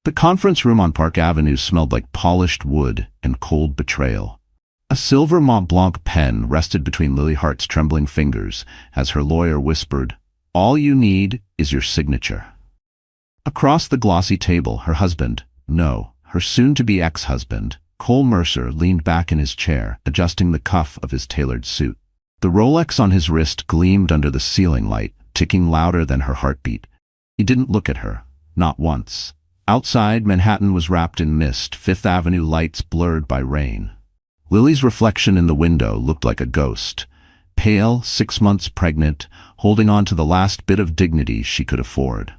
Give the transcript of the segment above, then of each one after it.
The conference room on Park Avenue smelled like polished wood and cold betrayal. A silver Mont Blanc pen rested between Lily Hart's trembling fingers as her lawyer whispered, "All you need is your signature." Across the glossy table, her husband, no, her soon-to-be ex-husband, Cole Mercer, leaned back in his chair, adjusting the cuff of his tailored suit. The Rolex on his wrist gleamed under the ceiling light, ticking louder than her heartbeat. He didn't look at her, not once. Outside, Manhattan was wrapped in mist, Fifth Avenue lights blurred by rain. Lily's reflection in the window looked like a ghost, pale, 6 months pregnant, holding on to the last bit of dignity she could afford.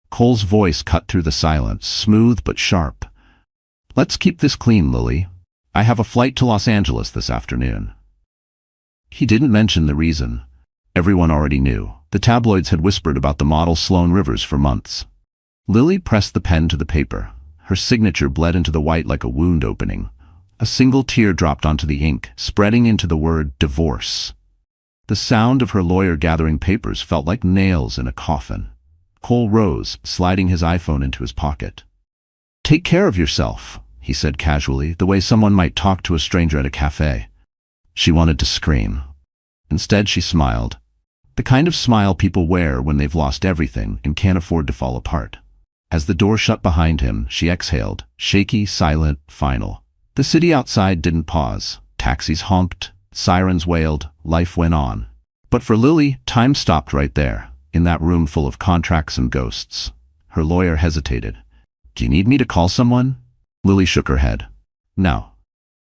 Cole's voice cut through the silence, smooth but sharp. "Let's keep this clean, Lily. I have a flight to Los Angeles this afternoon." He didn't mention the reason. Everyone already knew. The tabloids had whispered about the model Sloane Rivers for months. Lily pressed the pen to the paper. Her signature bled into the white like a wound opening. A single tear dropped onto the ink, spreading into the word divorce. The sound of her lawyer gathering papers felt like nails in a coffin. Cole rose, sliding his iPhone into his pocket. "Take care of yourself," he said casually, the way someone might talk to a stranger at a cafe. She wanted to scream. Instead, she smiled. The kind of smile people wear when they've lost everything and can't afford to fall apart. As the door shut behind him, she exhaled, shaky, silent, final. The city outside didn't pause. Taxis honked, sirens wailed, life went on. But for Lily, time stopped right there, in that room full of contracts and ghosts. Her lawyer hesitated. "Do you need me to call someone?" Lily shook her head. "No.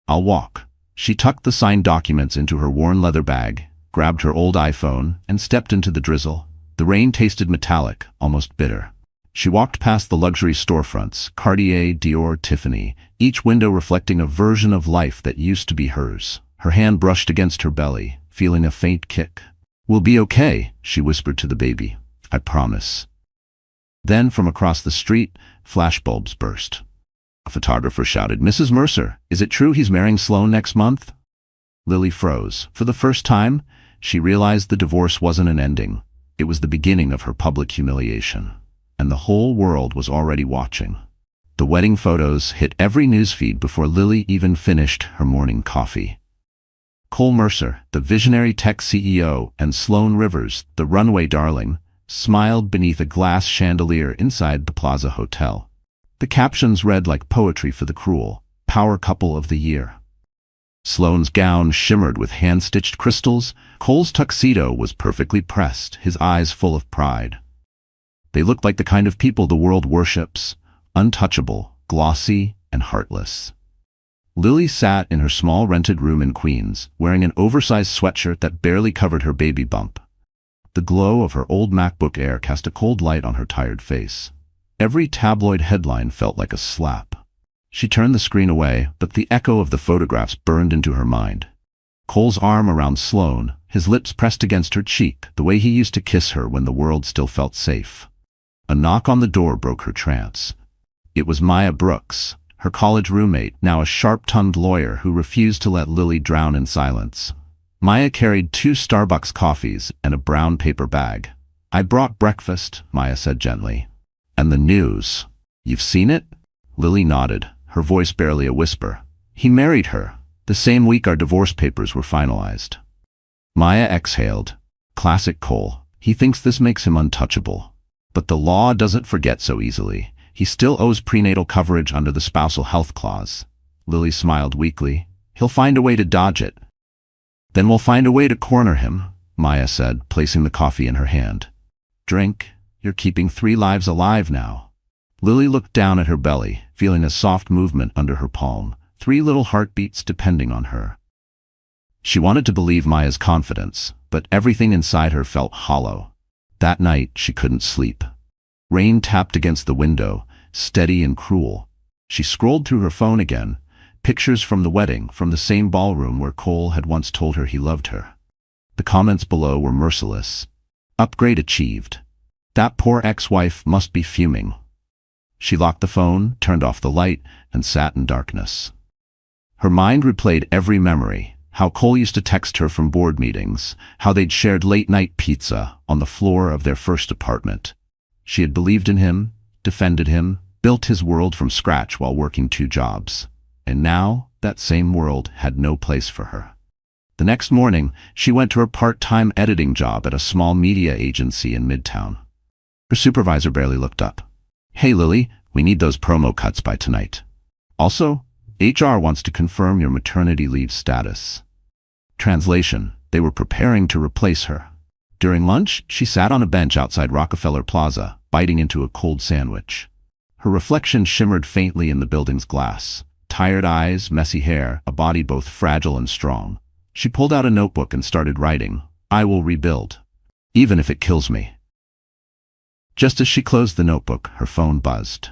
I'll walk." She tucked the signed documents into her worn leather bag, grabbed her old iPhone, and stepped into the drizzle. The rain tasted metallic, almost bitter. She walked past the luxury storefronts, Cartier, Dior, Tiffany, each window reflecting a version of life that used to be hers. Her hand brushed against her belly, feeling a faint kick. "We'll be okay," she whispered to the baby. "I promise." Then, from across the street, flashbulbs burst. A photographer shouted, "Mrs. Mercer, is it true he's marrying Sloane next month?" Lily froze. For the first time, she realized the divorce wasn't an ending. It was the beginning of her public humiliation. And the whole world was already watching. The wedding photos hit every newsfeed before Lily even finished her morning coffee. Cole Mercer, the visionary tech CEO, and Sloane Rivers, the runway darling, smiled beneath a glass chandelier inside the Plaza Hotel. The captions read like poetry for the cruel, power couple of the year. Sloane's gown shimmered with hand-stitched crystals. Cole's tuxedo was perfectly pressed, his eyes full of pride. They looked like the kind of people the world worships, untouchable, glossy, and heartless. Lily sat in her small rented room in Queens, wearing an oversized sweatshirt that barely covered her baby bump. The glow of her old MacBook Air cast a cold light on her tired face. Every tabloid headline felt like a slap. She turned the screen away, but the echo of the photographs burned into her mind. Cole's arm around Sloane, his lips pressed against her cheek, the way he used to kiss her when the world still felt safe. A knock on the door broke her trance. It was Maya Brooks, her college roommate, now a sharp-tongued lawyer who refused to let Lily drown in silence. Maya carried 2 Starbucks coffees and a brown paper bag. "I brought breakfast," Maya said gently. "And the news. You've seen it?" Lily nodded, her voice barely a whisper. "He married her. The same week our divorce papers were finalized." Maya exhaled. Classic Cole. He thinks this makes him untouchable. But the law doesn't forget so easily. He still owes prenatal coverage under the spousal health clause. Lily smiled weakly. "He'll find a way to dodge it." "Then we'll find a way to corner him," Maya said, placing the coffee in her hand. "Drink. You're keeping 3 lives alive now." Lily looked down at her belly, feeling a soft movement under her palm, 3 little heartbeats depending on her. She wanted to believe Maya's confidence, but everything inside her felt hollow. That night, she couldn't sleep. Rain tapped against the window, steady and cruel. She scrolled through her phone again, pictures from the wedding, from the same ballroom where Cole had once told her he loved her. The comments below were merciless. "Upgrade achieved. That poor ex-wife must be fuming." She locked the phone, turned off the light, and sat in darkness. Her mind replayed every memory. How Cole used to text her from board meetings, how they'd shared late-night pizza on the floor of their first apartment. She had believed in him, defended him, built his world from scratch while working 2 jobs. And now, that same world had no place for her. The next morning, she went to her part-time editing job at a small media agency in Midtown. Her supervisor barely looked up. "Hey Lily, we need those promo cuts by tonight. Also, HR wants to confirm your maternity leave status." Translation: they were preparing to replace her. During lunch, she sat on a bench outside Rockefeller Plaza, biting into a cold sandwich. Her reflection shimmered faintly in the building's glass. Tired eyes, messy hair, a body both fragile and strong. She pulled out a notebook and started writing, "I will rebuild, even if it kills me." Just as she closed the notebook, her phone buzzed.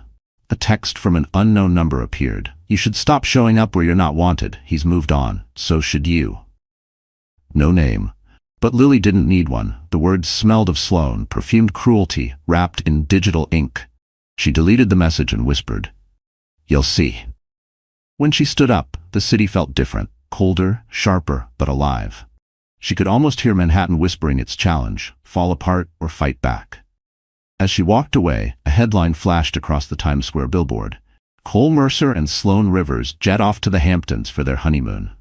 A text from an unknown number appeared. "You should stop showing up where you're not wanted. He's moved on. So should you." No name. But Lily didn't need one. The words smelled of Sloan, perfumed cruelty, wrapped in digital ink. She deleted the message and whispered, "You'll see." When she stood up, the city felt different, colder, sharper, but alive. She could almost hear Manhattan whispering its challenge, fall apart or fight back. As she walked away, a headline flashed across the Times Square billboard. Cole Mercer and Sloan Rivers jet off to the Hamptons for their honeymoon.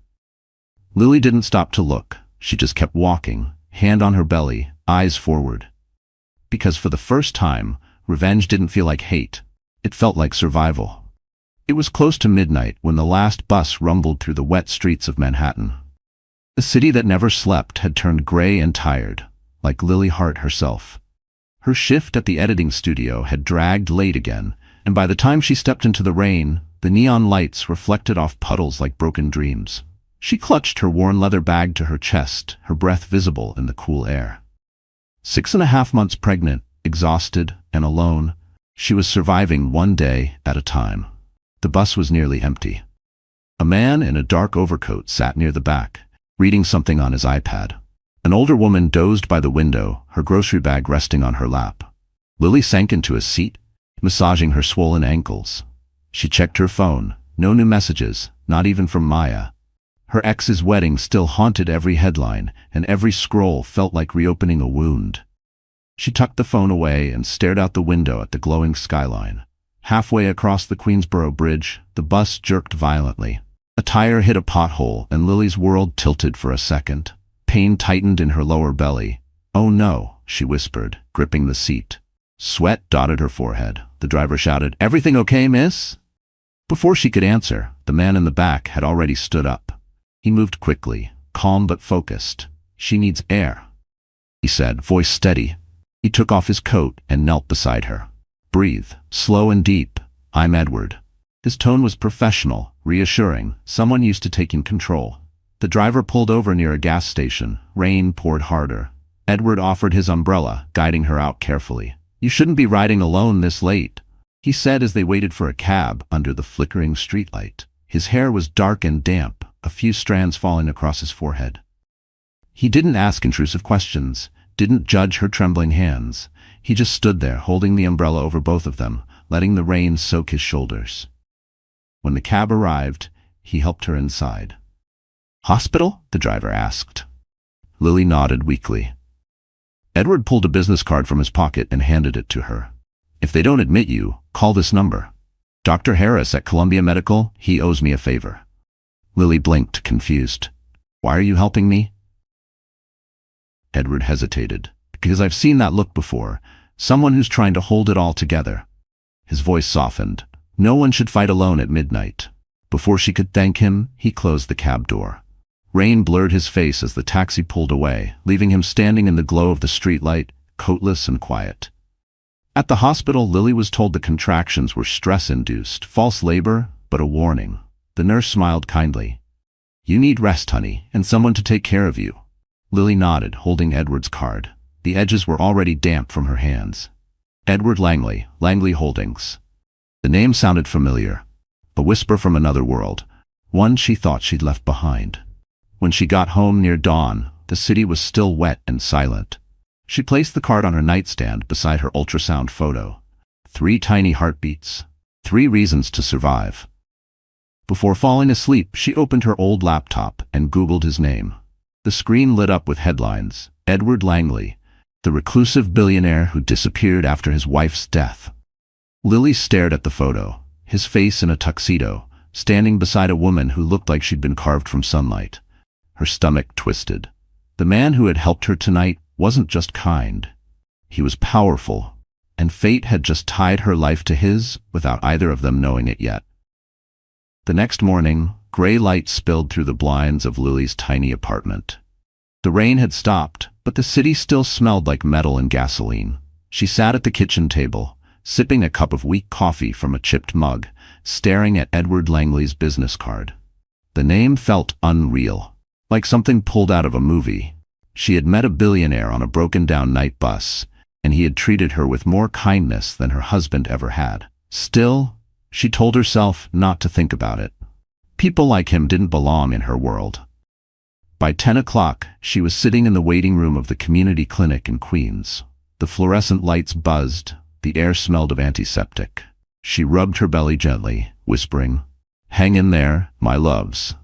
Lily didn't stop to look. She just kept walking, hand on her belly, eyes forward. Because for the first time, revenge didn't feel like hate. It felt like survival. It was close to midnight when the last bus rumbled through the wet streets of Manhattan. The city that never slept had turned gray and tired, like Lily Hart herself. Her shift at the editing studio had dragged late again, and by the time she stepped into the rain, the neon lights reflected off puddles like broken dreams. She clutched her worn leather bag to her chest, her breath visible in the cool air. 6.5 months pregnant, exhausted, and alone, she was surviving one day at a time. The bus was nearly empty. A man in a dark overcoat sat near the back, reading something on his iPad. An older woman dozed by the window, her grocery bag resting on her lap. Lily sank into a seat, massaging her swollen ankles. She checked her phone. No new messages, not even from Maya. Her ex's wedding still haunted every headline, and every scroll felt like reopening a wound. She tucked the phone away and stared out the window at the glowing skyline. Halfway across the Queensboro Bridge, the bus jerked violently. A tire hit a pothole, and Lily's world tilted for a second. Pain tightened in her lower belly. "Oh no," she whispered, gripping the seat. Sweat dotted her forehead. The driver shouted, "Everything okay, miss?" Before she could answer, the man in the back had already stood up. He moved quickly, calm but focused. "She needs air," he said, voice steady. He took off his coat and knelt beside her. "Breathe, slow and deep. I'm Edward." His tone was professional, reassuring, someone used to taking control. The driver pulled over near a gas station. Rain poured harder. Edward offered his umbrella, guiding her out carefully. "You shouldn't be riding alone this late," he said as they waited for a cab under the flickering streetlight. His hair was dark and damp, a few strands falling across his forehead. He didn't ask intrusive questions, didn't judge her trembling hands. He just stood there, holding the umbrella over both of them, letting the rain soak his shoulders. When the cab arrived, he helped her inside. "Hospital?" the driver asked. Lily nodded weakly. Edward pulled a business card from his pocket and handed it to her. "If they don't admit you, call this number. Dr. Harris at Columbia Medical, he owes me a favor." Lily blinked, confused. "Why are you helping me?" Edward hesitated. "Because I've seen that look before. Someone who's trying to hold it all together." His voice softened. "No one should fight alone at midnight." Before she could thank him, he closed the cab door. Rain blurred his face as the taxi pulled away, leaving him standing in the glow of the streetlight, coatless and quiet. At the hospital, Lily was told the contractions were stress-induced, false labor, but a warning. The nurse smiled kindly. "You need rest, honey, and someone to take care of you." Lily nodded, holding Edward's card. The edges were already damp from her hands. Edward Langley, Langley Holdings. The name sounded familiar. A whisper from another world, one she thought she'd left behind. When she got home near dawn, the city was still wet and silent. She placed the card on her nightstand beside her ultrasound photo. 3 tiny heartbeats. 3 reasons to survive. Before falling asleep, she opened her old laptop and Googled his name. The screen lit up with headlines. Edward Langley, the reclusive billionaire who disappeared after his wife's death. Lily stared at the photo, his face in a tuxedo, standing beside a woman who looked like she'd been carved from sunlight. Her stomach twisted. The man who had helped her tonight wasn't just kind. He was powerful, and fate had just tied her life to his without either of them knowing it yet. The next morning, gray light spilled through the blinds of Lily's tiny apartment. The rain had stopped, but the city still smelled like metal and gasoline. She sat at the kitchen table, sipping a cup of weak coffee from a chipped mug, staring at Edward Langley's business card. The name felt unreal, like something pulled out of a movie. She had met a billionaire on a broken-down night bus, and he had treated her with more kindness than her husband ever had. Still, she told herself not to think about it. People like him didn't belong in her world. By 10 o'clock, she was sitting in the waiting room of the community clinic in Queens. The fluorescent lights buzzed, the air smelled of antiseptic. She rubbed her belly gently, whispering, "Hang in there, my loves."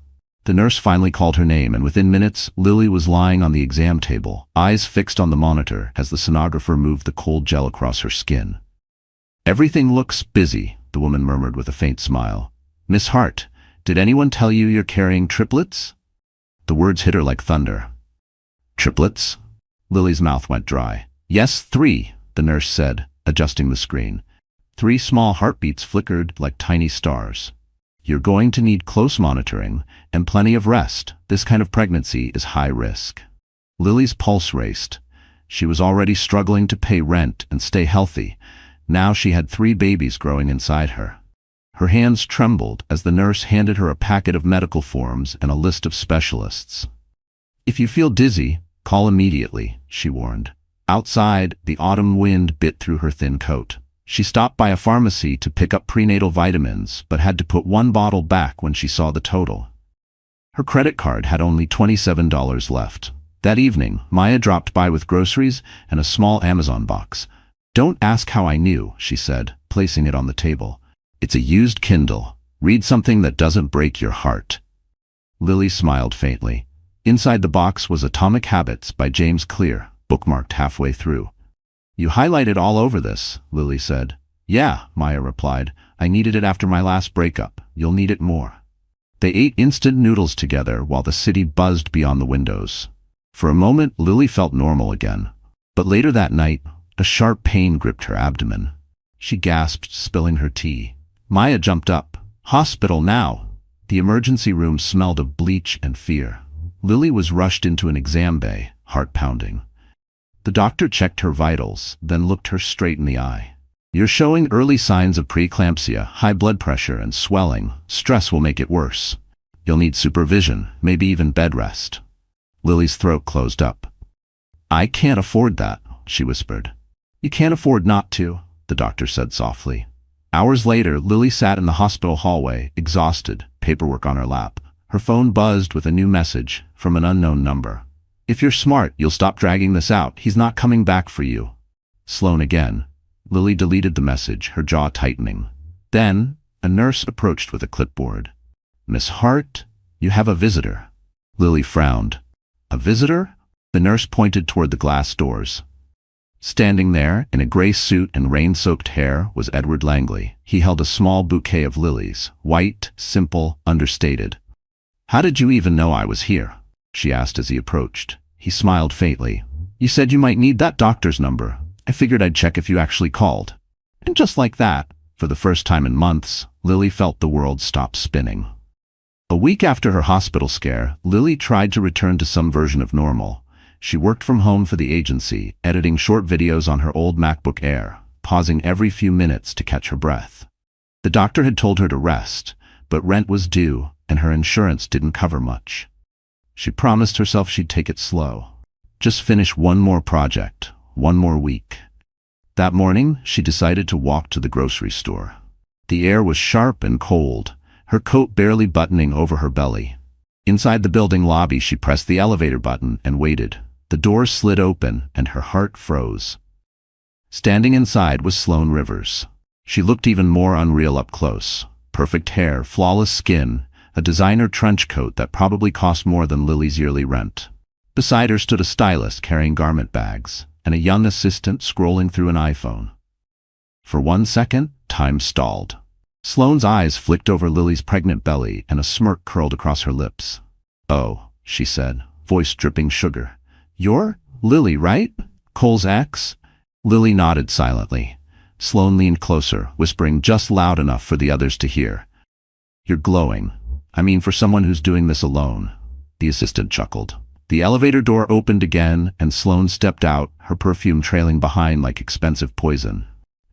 The nurse finally called her name, and within minutes, Lily was lying on the exam table, eyes fixed on the monitor as the sonographer moved the cold gel across her skin. "Everything looks busy," the woman murmured with a faint smile. "Miss Hart, did anyone tell you you're carrying triplets?" The words hit her like thunder. "Triplets?" Lily's mouth went dry. "Yes, 3, the nurse said, adjusting the screen. 3 small heartbeats flickered like tiny stars. "You're going to need close monitoring and plenty of rest. This kind of pregnancy is high risk." Lily's pulse raced. She was already struggling to pay rent and stay healthy. Now she had 3 babies growing inside her. Her hands trembled as the nurse handed her a packet of medical forms and a list of specialists. "If you feel dizzy, call immediately," she warned. Outside, the autumn wind bit through her thin coat. She stopped by a pharmacy to pick up prenatal vitamins, but had to put 1 bottle back when she saw the total. Her credit card had only $27 left. That evening, Maya dropped by with groceries and a small Amazon box. "Don't ask how I knew," she said, placing it on the table. "It's a used Kindle. Read something that doesn't break your heart." Lily smiled faintly. Inside the box was Atomic Habits by James Clear, bookmarked halfway through. "You highlighted all over this," Lily said. "Yeah," Maya replied. "I needed it after my last breakup. You'll need it more." They ate instant noodles together while the city buzzed beyond the windows. For a moment, Lily felt normal again. But later that night, a sharp pain gripped her abdomen. She gasped, spilling her tea. Maya jumped up. "Hospital now!" The emergency room smelled of bleach and fear. Lily was rushed into an exam bay, heart pounding. The doctor checked her vitals, then looked her straight in the eye. "You're showing early signs of preeclampsia, high blood pressure, and swelling. Stress will make it worse. You'll need supervision, maybe even bed rest." Lily's throat closed up. "I can't afford that," she whispered. "You can't afford not to," the doctor said softly. Hours later, Lily sat in the hospital hallway, exhausted, paperwork on her lap. Her phone buzzed with a new message from an unknown number. "If you're smart, you'll stop dragging this out. He's not coming back for you." Sloan again. Lily deleted the message, her jaw tightening. Then, a nurse approached with a clipboard. "Miss Hart, you have a visitor." Lily frowned. "A visitor?" The nurse pointed toward the glass doors. Standing there, in a gray suit and rain-soaked hair, was Edward Langley. He held a small bouquet of lilies, white, simple, understated. "How did you even know I was here?" she asked as he approached. He smiled faintly. "You said you might need that doctor's number. I figured I'd check if you actually called." And just like that, for the first time in months, Lily felt the world stop spinning. A week after her hospital scare, Lily tried to return to some version of normal. She worked from home for the agency, editing short videos on her old MacBook Air, pausing every few minutes to catch her breath. The doctor had told her to rest, but rent was due, and her insurance didn't cover much. She promised herself she'd take it slow. Just finish one more project, one more week. That morning, she decided to walk to the grocery store. The air was sharp and cold, her coat barely buttoning over her belly. Inside the building lobby, she pressed the elevator button and waited. The door slid open, and her heart froze. Standing inside was Sloan Rivers. She looked even more unreal up close. Perfect hair, flawless skin, a designer trench coat that probably cost more than Lily's yearly rent. Beside her stood a stylist carrying garment bags, and a young assistant scrolling through an iPhone. For 1 second, time stalled. Sloane's eyes flicked over Lily's pregnant belly and a smirk curled across her lips. "Oh," she said, voice dripping sugar. "You're Lily, right? Cole's ex?" Lily nodded silently. Sloane leaned closer, whispering just loud enough for the others to hear. "You're glowing. I mean, for someone who's doing this alone." The assistant chuckled. The elevator door opened again, and Sloane stepped out, her perfume trailing behind like expensive poison.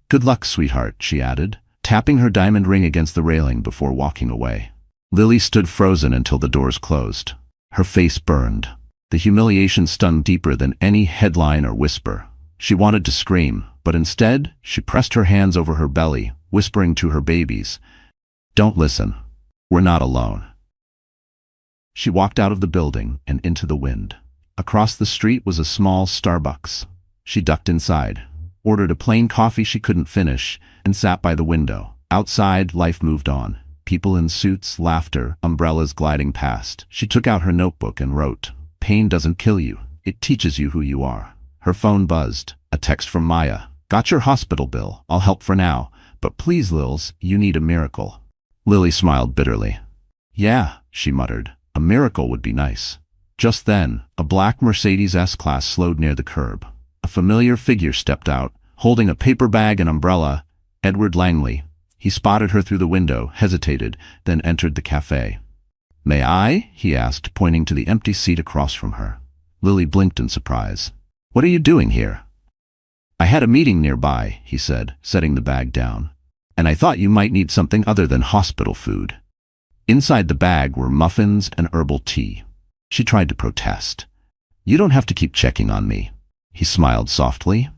"Good luck, sweetheart," she added, tapping her diamond ring against the railing before walking away. Lily stood frozen until the doors closed. Her face burned. The humiliation stung deeper than any headline or whisper. She wanted to scream, but instead, she pressed her hands over her belly, whispering to her babies, "Don't listen. We're not alone." She walked out of the building and into the wind. Across the street was a small Starbucks. She ducked inside, ordered a plain coffee she couldn't finish, and sat by the window. Outside, life moved on. People in suits, laughter, umbrellas gliding past. She took out her notebook and wrote, "Pain doesn't kill you. It teaches you who you are." Her phone buzzed. A text from Maya. "Got your hospital bill. I'll help for now. But please, Lils, you need a miracle." Lily smiled bitterly. "Yeah," she muttered. "A miracle would be nice." Just then, a black Mercedes S-Class slowed near the curb. A familiar figure stepped out, holding a paper bag and umbrella. Edward Langley. He spotted her through the window, hesitated, then entered the cafe. "May I?" he asked, pointing to the empty seat across from her. Lily blinked in surprise. "What are you doing here?" "I had a meeting nearby," he said, setting the bag down. "And I thought you might need something other than hospital food." Inside the bag were muffins and herbal tea. She tried to protest. "You don't have to keep checking on me." He smiled softly.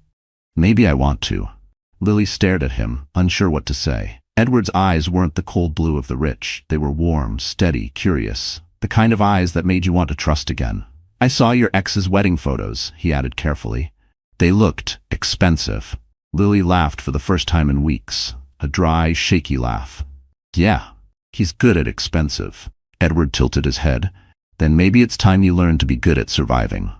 "Maybe I want to." Lily stared at him, unsure what to say. Edward's eyes weren't the cold blue of the rich. They were warm, steady, curious. The kind of eyes that made you want to trust again. "I saw your ex's wedding photos," he added carefully. "They looked expensive." Lily laughed for the first time in weeks. A dry, shaky laugh. "Yeah, he's good at expensive." Edward tilted his head. "Then maybe it's time you learned to be good at surviving."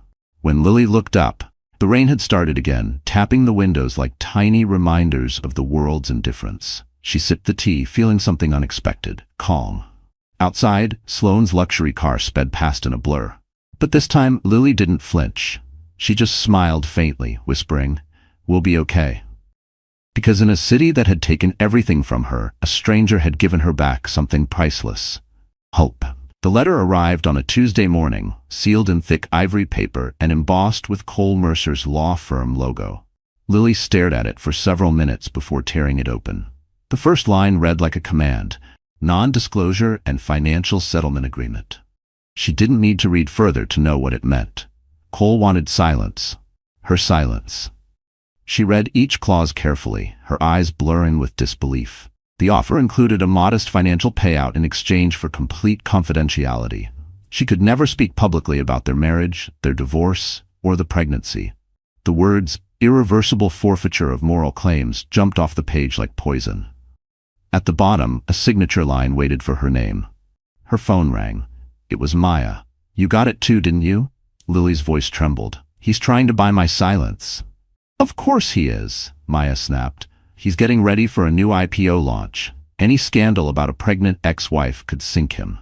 When Lily looked up, the rain had started again, tapping the windows like tiny reminders of the world's indifference. She sipped the tea, feeling something unexpected, calm. Outside, Sloane's luxury car sped past in a blur. But this time, Lily didn't flinch. She just smiled faintly, whispering, "We'll be okay." Because in a city that had taken everything from her, a stranger had given her back something priceless. Hope. The letter arrived on a Tuesday morning, sealed in thick ivory paper and embossed with Cole Mercer's law firm logo. Lily stared at it for several minutes before tearing it open. The first line read like a command, "Non-disclosure and financial settlement agreement." She didn't need to read further to know what it meant. Cole wanted silence. Her silence. She read each clause carefully, her eyes blurring with disbelief. The offer included a modest financial payout in exchange for complete confidentiality. She could never speak publicly about their marriage, their divorce, or the pregnancy. The words, "irreversible forfeiture of moral claims," jumped off the page like poison. At the bottom, a signature line waited for her name. Her phone rang. It was Maya. "You got it too, didn't you?" Lily's voice trembled. "He's trying to buy my silence." "Of course he is," Maya snapped. "He's getting ready for a new IPO launch. Any scandal about a pregnant ex-wife could sink him."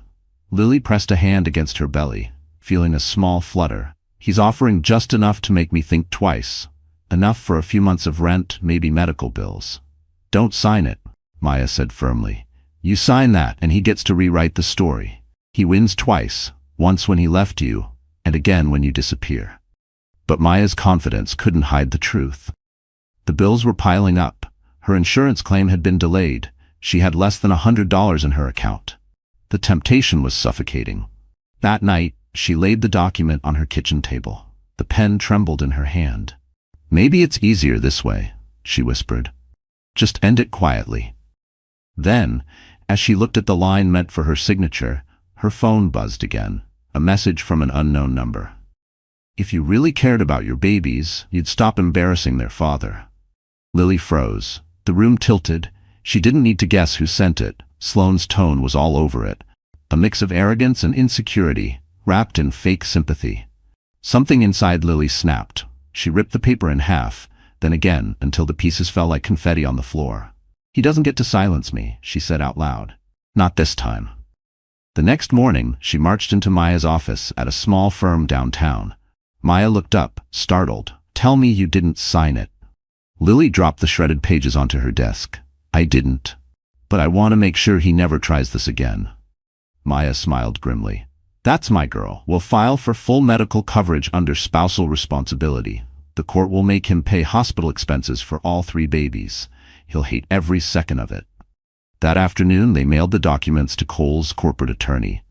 Lily pressed a hand against her belly, feeling a small flutter. "He's offering just enough to make me think twice. Enough for a few months of rent, maybe medical bills." "Don't sign it," Maya said firmly. "You sign that and he gets to rewrite the story. He wins twice, once when he left you, and again when you disappear." But Maya's confidence couldn't hide the truth. The bills were piling up. Her insurance claim had been delayed. She had less than $100 in her account. The temptation was suffocating. That night, she laid the document on her kitchen table. The pen trembled in her hand. "Maybe it's easier this way," she whispered. "Just end it quietly." Then, as she looked at the line meant for her signature, her phone buzzed again, a message from an unknown number. "If you really cared about your babies, you'd stop embarrassing their father." Lily froze. The room tilted. She didn't need to guess who sent it. Sloane's tone was all over it. A mix of arrogance and insecurity, wrapped in fake sympathy. Something inside Lily snapped. She ripped the paper in half, then again, until the pieces fell like confetti on the floor. "He doesn't get to silence me," she said out loud. "Not this time." The next morning, she marched into Maya's office at a small firm downtown. Maya looked up, startled. "Tell me you didn't sign it." Lily dropped the shredded pages onto her desk. "I didn't. But I want to make sure he never tries this again." Maya smiled grimly. "That's my girl. We'll file for full medical coverage under spousal responsibility. The court will make him pay hospital expenses for all 3 babies. He'll hate every second of it." That afternoon, they mailed the documents to Cole's corporate attorney.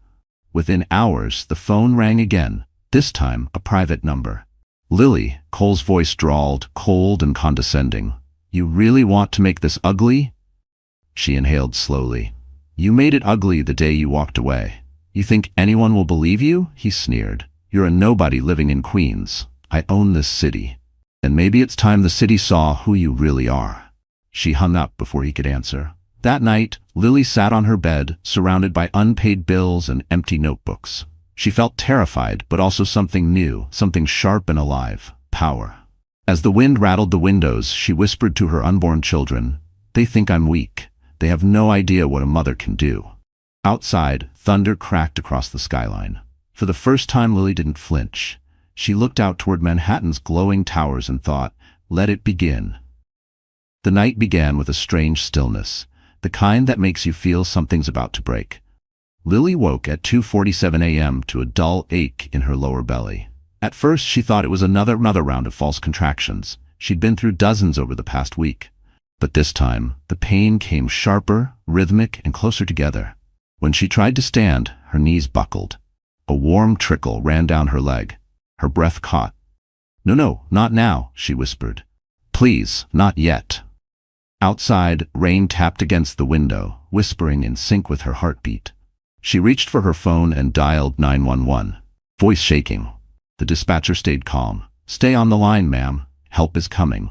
Within hours, the phone rang again, this time a private number. "Lily," Cole's voice drawled, cold and condescending. "You really want to make this ugly?" She inhaled slowly. "You made it ugly the day you walked away. You think anyone will believe you?" He sneered. "You're a nobody living in Queens. I own this city. And maybe it's time the city saw who you really are." She hung up before he could answer. That night, Lily sat on her bed, surrounded by unpaid bills and empty notebooks. She felt terrified, but also something new, something sharp and alive: power. As the wind rattled the windows, she whispered to her unborn children, "They think I'm weak. They have no idea what a mother can do." Outside, thunder cracked across the skyline. For the first time, Lily didn't flinch. She looked out toward Manhattan's glowing towers and thought, "Let it begin." The night began with a strange stillness, the kind that makes you feel something's about to break. Lily woke at 2:47 a.m. to a dull ache in her lower belly. At first, she thought it was another round of false contractions. She'd been through dozens over the past week. But this time, the pain came sharper, rhythmic, and closer together. When she tried to stand, her knees buckled. A warm trickle ran down her leg. Her breath caught. No, not now," she whispered. "Please, not yet." Outside, rain tapped against the window, whispering in sync with her heartbeat. She reached for her phone and dialed 911, voice shaking. The dispatcher stayed calm. "Stay on the line, ma'am. Help is coming."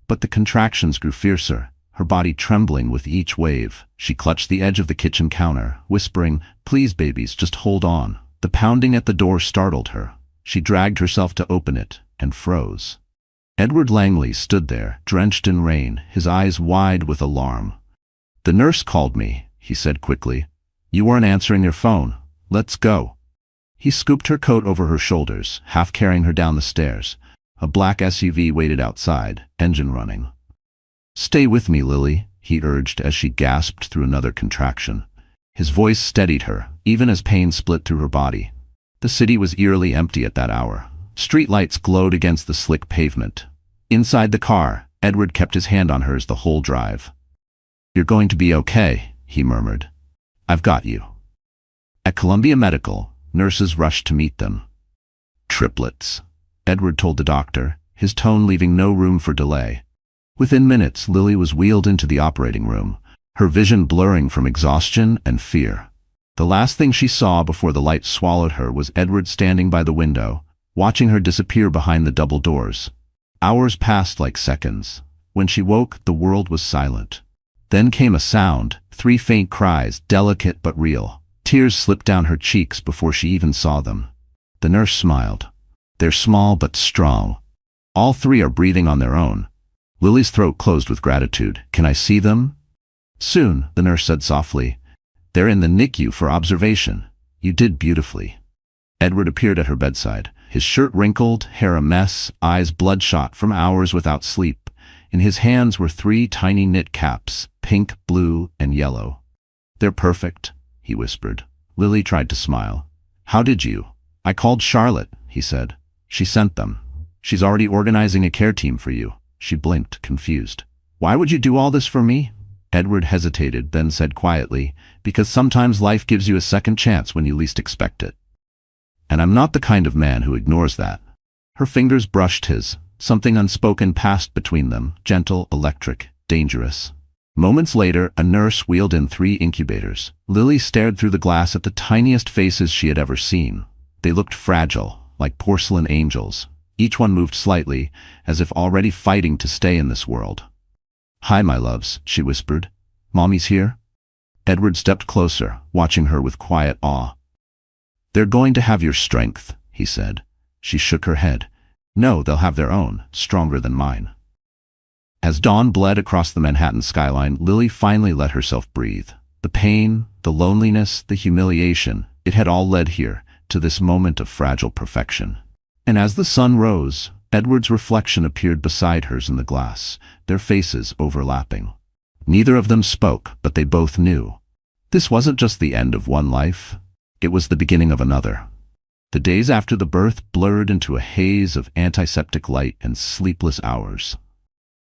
But the contractions grew fiercer, her body trembling with each wave. She clutched the edge of the kitchen counter, whispering, "Please, babies, just hold on." The pounding at the door startled her. She dragged herself to open it and froze. Edward Langley stood there, drenched in rain, his eyes wide with alarm. "The nurse called me," he said quickly. "You weren't answering your phone. Let's go." He scooped her coat over her shoulders, half carrying her down the stairs. A black SUV waited outside, engine running. "Stay with me, Lily," he urged as she gasped through another contraction. His voice steadied her, even as pain split through her body. The city was eerily empty at that hour. Streetlights glowed against the slick pavement. Inside the car, Edward kept his hand on hers the whole drive. "You're going to be okay," he murmured. "I've got you." At Columbia Medical, nurses rushed to meet them. "Triplets," Edward told the doctor, his tone leaving no room for delay. Within minutes, Lily was wheeled into the operating room, her vision blurring from exhaustion and fear. The last thing she saw before the light swallowed her was Edward standing by the window, watching her disappear behind the double doors. Hours passed like seconds. When she woke, the world was silent. Then came a sound, 3 faint cries, delicate but real. Tears slipped down her cheeks before she even saw them. The nurse smiled. "They're small but strong. All 3 are breathing on their own." Lily's throat closed with gratitude. "Can I see them?" "Soon," the nurse said softly. "They're in the NICU for observation. You did beautifully." Edward appeared at her bedside, his shirt wrinkled, hair a mess, eyes bloodshot from hours without sleep. In his hands were 3 tiny knit caps, pink, blue, and yellow. "They're perfect," he whispered. Lily tried to smile. "How did you?" "I called Charlotte," he said. "She sent them. She's already organizing a care team for you." She blinked, confused. "Why would you do all this for me?" Edward hesitated, then said quietly, "Because sometimes life gives you a second chance when you least expect it. And I'm not the kind of man who ignores that." Her fingers brushed his. Something unspoken passed between them, gentle, electric, dangerous. Moments later, a nurse wheeled in 3 incubators. Lily stared through the glass at the tiniest faces she had ever seen. They looked fragile, like porcelain angels. Each one moved slightly, as if already fighting to stay in this world. "Hi, my loves," she whispered. "Mommy's here?" Edward stepped closer, watching her with quiet awe. "They're going to have your strength," he said. She shook her head. "No, they'll have their own, stronger than mine." As dawn bled across the Manhattan skyline, Lily finally let herself breathe. The pain, the loneliness, the humiliation, it had all led here, to this moment of fragile perfection. And as the sun rose, Edward's reflection appeared beside hers in the glass, their faces overlapping. Neither of them spoke, but they both knew. This wasn't just the end of one life, it was the beginning of another. The days after the birth blurred into a haze of antiseptic light and sleepless hours.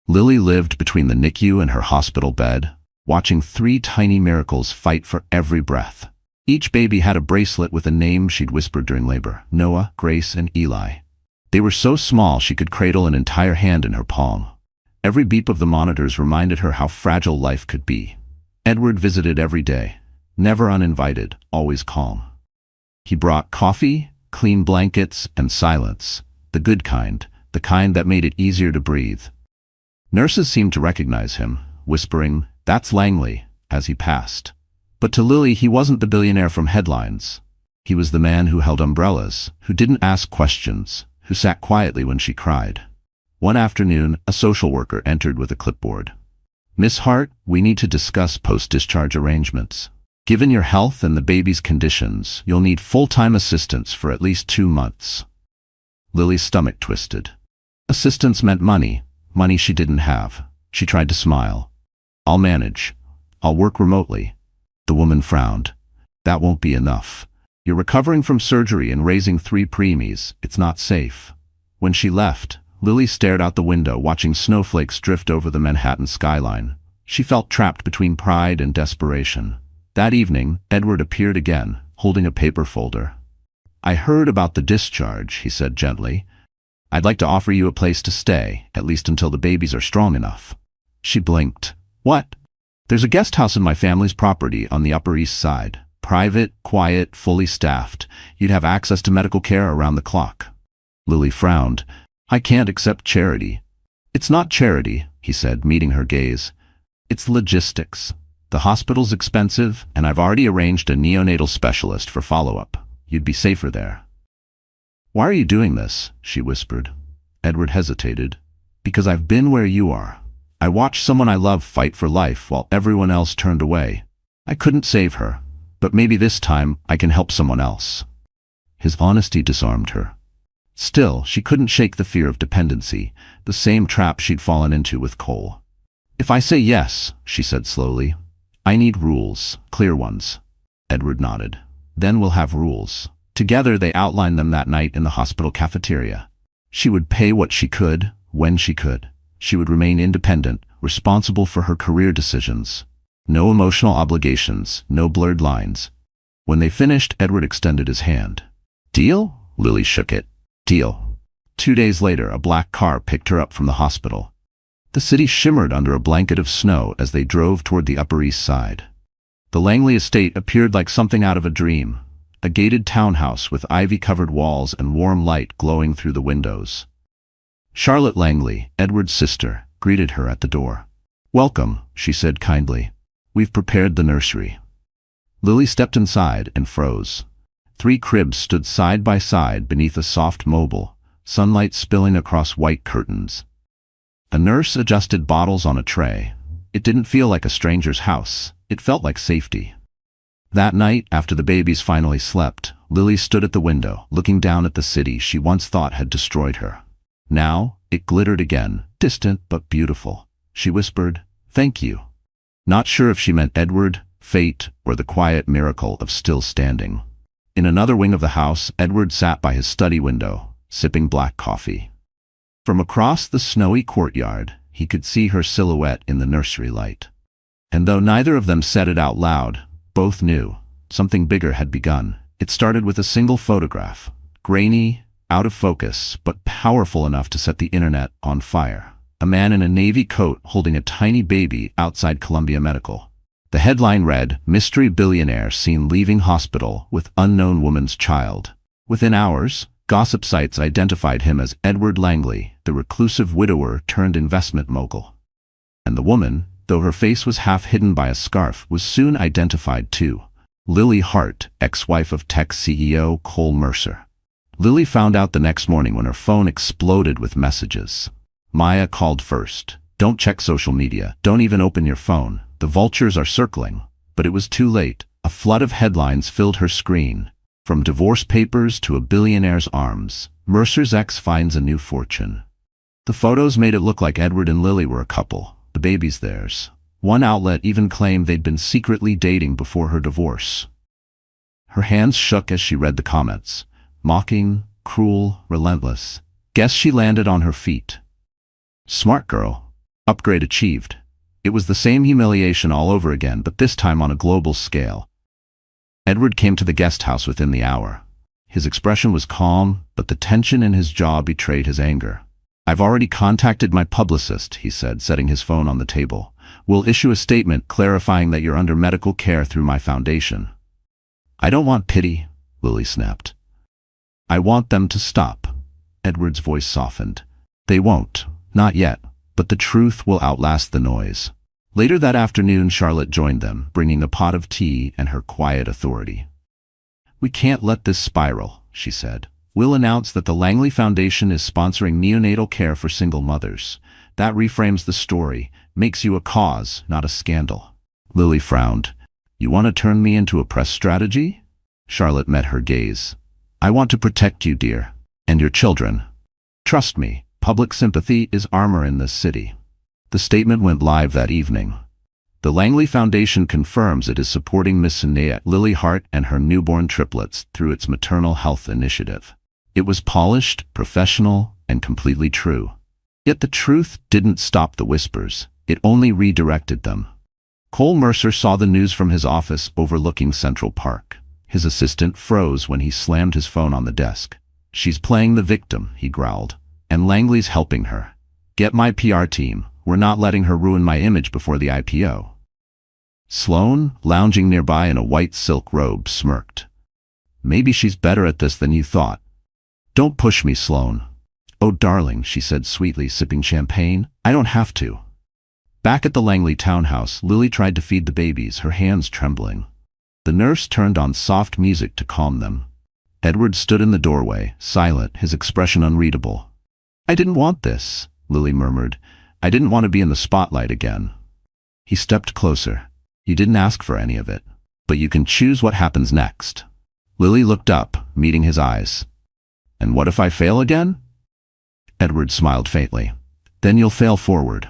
Lily lived between the NICU and her hospital bed, watching 3 tiny miracles fight for every breath. Each baby had a bracelet with a name she'd whispered during labor: Noah, Grace, and Eli. They were so small she could cradle an entire hand in her palm. Every beep of the monitors reminded her how fragile life could be. Edward visited every day, never uninvited, always calm. He brought coffee, clean blankets, and silence, the good kind, the kind that made it easier to breathe. Nurses seemed to recognize him, whispering, "That's Langley," as he passed. But to Lily, he wasn't the billionaire from headlines. He was the man who held umbrellas, who didn't ask questions, who sat quietly when she cried. One afternoon, a social worker entered with a clipboard. "Miss Hart, we need to discuss post-discharge arrangements. Given your health and the baby's conditions, you'll need full-time assistance for at least 2 months." Lily's stomach twisted. Assistance meant money, money she didn't have. She tried to smile. "I'll manage. I'll work remotely." The woman frowned. "That won't be enough. You're recovering from surgery and raising 3 preemies. It's not safe." When she left, Lily stared out the window, watching snowflakes drift over the Manhattan skyline. She felt trapped between pride and desperation. That evening, Edward appeared again, holding a paper folder. "I heard about the discharge," he said gently. "I'd like to offer you a place to stay, at least until the babies are strong enough." She blinked. "What?" "There's a guest house in my family's property on the Upper East Side. Private, quiet, fully staffed. You'd have access to medical care around the clock." Lily frowned. "I can't accept charity." "It's not charity," he said, meeting her gaze. "It's logistics. The hospital's expensive, and I've already arranged a neonatal specialist for follow-up. You'd be safer there." "Why are you doing this?" she whispered. Edward hesitated. "Because I've been where you are. I watched someone I love fight for life while everyone else turned away. I couldn't save her, but maybe this time I can help someone else." His honesty disarmed her. Still, she couldn't shake the fear of dependency, the same trap she'd fallen into with Cole. "If I say yes," she said slowly, "I need rules, clear ones." Edward nodded. "Then we'll have rules." Together they outlined them that night in the hospital cafeteria. She would pay what she could, when she could. She would remain independent, responsible for her career decisions. No emotional obligations, no blurred lines. When they finished, Edward extended his hand. "Deal?" Lily shook it. "Deal." 2 days later, a black car picked her up from the hospital. The city shimmered under a blanket of snow as they drove toward the Upper East Side. The Langley estate appeared like something out of a dream, a gated townhouse with ivy-covered walls and warm light glowing through the windows. Charlotte Langley, Edward's sister, greeted her at the door. "Welcome," she said kindly. "We've prepared the nursery." Lily stepped inside and froze. 3 cribs stood side by side beneath a soft mobile, sunlight spilling across white curtains. A nurse adjusted bottles on a tray. It didn't feel like a stranger's house. It felt like safety. That night, after the babies finally slept, Lily stood at the window, looking down at the city she once thought had destroyed her. Now, it glittered again, distant but beautiful. She whispered, "Thank you." Not sure if she meant Edward, fate, or the quiet miracle of still standing. In another wing of the house, Edward sat by his study window, sipping black coffee. From across the snowy courtyard, he could see her silhouette in the nursery light. And though neither of them said it out loud, both knew something bigger had begun. It started with a single photograph, grainy, out of focus, but powerful enough to set the internet on fire. A man in a navy coat holding a tiny baby outside Columbia Medical. The headline read, "Mystery Billionaire Seen Leaving Hospital with Unknown Woman's Child." Within hours, gossip sites identified him as Edward Langley, the reclusive widower turned investment mogul. And the woman, though her face was half hidden by a scarf, was soon identified too. Lily Hart, ex-wife of tech CEO Cole Mercer. Lily found out the next morning when her phone exploded with messages. Maya called first. Don't check social media. Don't even open your phone. The vultures are circling. But it was too late. A flood of headlines filled her screen. From divorce papers to a billionaire's arms, Mercer's ex finds a new fortune. The photos made it look like Edward and Lily were a couple. The baby's theirs. One outlet even claimed they'd been secretly dating before her divorce. Her hands shook as she read the comments. Mocking, cruel, relentless. Guess she landed on her feet. Smart girl. Upgrade achieved. It was the same humiliation all over again, but this time on a global scale. Edward came to the guest house within the hour. His expression was calm, but the tension in his jaw betrayed his anger. I've already contacted my publicist, he said, setting his phone on the table. We'll issue a statement clarifying that you're under medical care through my foundation. I don't want pity, Lily snapped. I want them to stop. Edward's voice softened. They won't, not yet, but the truth will outlast the noise. Later that afternoon, Charlotte joined them, bringing a pot of tea and her quiet authority. We can't let this spiral, she said. We'll announce that the Langley Foundation is sponsoring neonatal care for single mothers. That reframes the story, makes you a cause, not a scandal. Lily frowned. You want to turn me into a press strategy? Charlotte met her gaze. I want to protect you, dear, and your children. Trust me, public sympathy is armor in this city. The statement went live that evening. The Langley Foundation confirms it is supporting Miss Lily Hart and her newborn triplets through its maternal health initiative. It was polished, professional, and completely true. Yet the truth didn't stop the whispers. It only redirected them. Cole Mercer saw the news from his office overlooking Central Park. His assistant froze when he slammed his phone on the desk. She's playing the victim, he growled. And Langley's helping her. Get my PR team. We're not letting her ruin my image before the IPO. Sloane, lounging nearby in a white silk robe, smirked. Maybe she's better at this than you thought. Don't push me, Sloane. Oh, darling, she said sweetly, sipping champagne. I don't have to. Back at the Langley townhouse, Lily tried to feed the babies, her hands trembling. The nurse turned on soft music to calm them. Edward stood in the doorway, silent, his expression unreadable. I didn't want this, Lily murmured. I didn't want to be in the spotlight again. He stepped closer. You didn't ask for any of it, but you can choose what happens next. Lily looked up, meeting his eyes. And what if I fail again? Edward smiled faintly. Then you'll fail forward.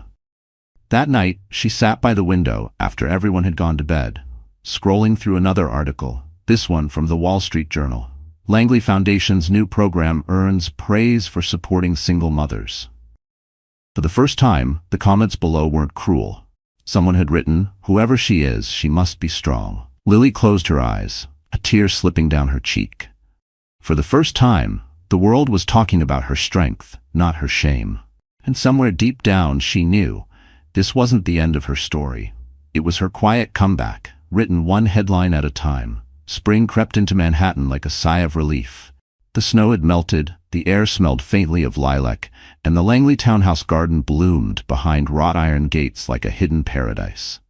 That night, she sat by the window after everyone had gone to bed, scrolling through another article, this one from the Wall Street Journal. Langley Foundation's new program earns praise for supporting single mothers. For the first time, the comments below weren't cruel. Someone had written, whoever she is, she must be strong. Lily closed her eyes, a tear slipping down her cheek. For the first time, the world was talking about her strength, not her shame. And somewhere deep down she knew, this wasn't the end of her story. It was her quiet comeback, written one headline at a time. Spring crept into Manhattan like a sigh of relief. The snow had melted, the air smelled faintly of lilac, and the Langley townhouse garden bloomed behind wrought iron gates like a hidden paradise.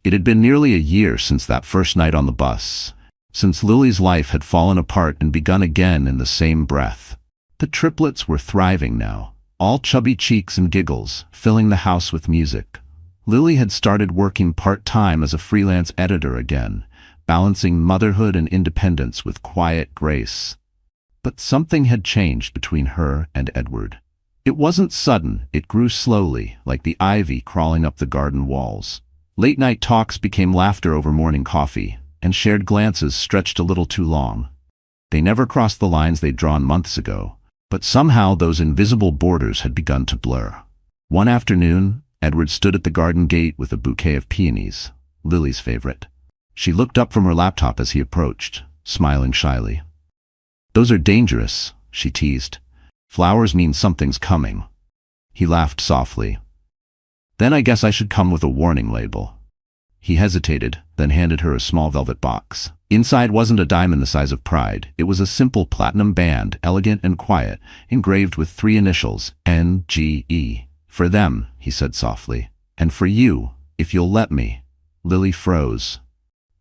It had been nearly a year since that first night on the bus, since Lily's life had fallen apart and begun again in the same breath. The triplets were thriving now, all chubby cheeks and giggles, filling the house with music. Lily had started working part-time as a freelance editor again, balancing motherhood and independence with quiet grace. But something had changed between her and Edward. It wasn't sudden, it grew slowly, like the ivy crawling up the garden walls. Late-night talks became laughter over morning coffee, and shared glances stretched a little too long. They never crossed the lines they'd drawn months ago, but somehow those invisible borders had begun to blur. One afternoon, Edward stood at the garden gate with a bouquet of peonies, Lily's favorite. She looked up from her laptop as he approached, smiling shyly. Those are dangerous, she teased. Flowers mean something's coming. He laughed softly. Then I guess I should come with a warning label. He hesitated, then handed her a small velvet box. Inside wasn't a diamond the size of pride. It was a simple platinum band, elegant and quiet, engraved with 3 initials, N-G-E. For them, he said softly. And for you, if you'll let me. Lily froze.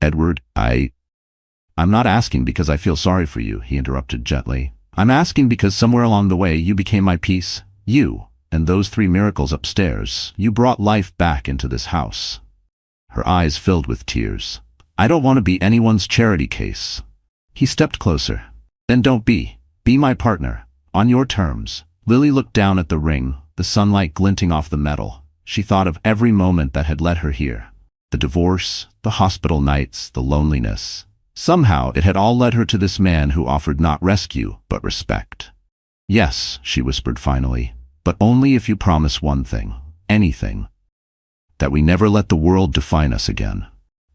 Edward, I'm not asking because I feel sorry for you, he interrupted gently. I'm asking because somewhere along the way you became my piece. You. and those 3 miracles upstairs. You brought life back into this house." Her eyes filled with tears. "I don't want to be anyone's charity case." He stepped closer. "Then don't be. Be my partner. On your terms." Lily looked down at the ring, the sunlight glinting off the metal. She thought of every moment that had led her here. The divorce, the hospital nights, the loneliness. Somehow it had all led her to this man who offered not rescue, but respect. "Yes," she whispered finally, "but only if you promise one thing. Anything. That we never let the world define us again."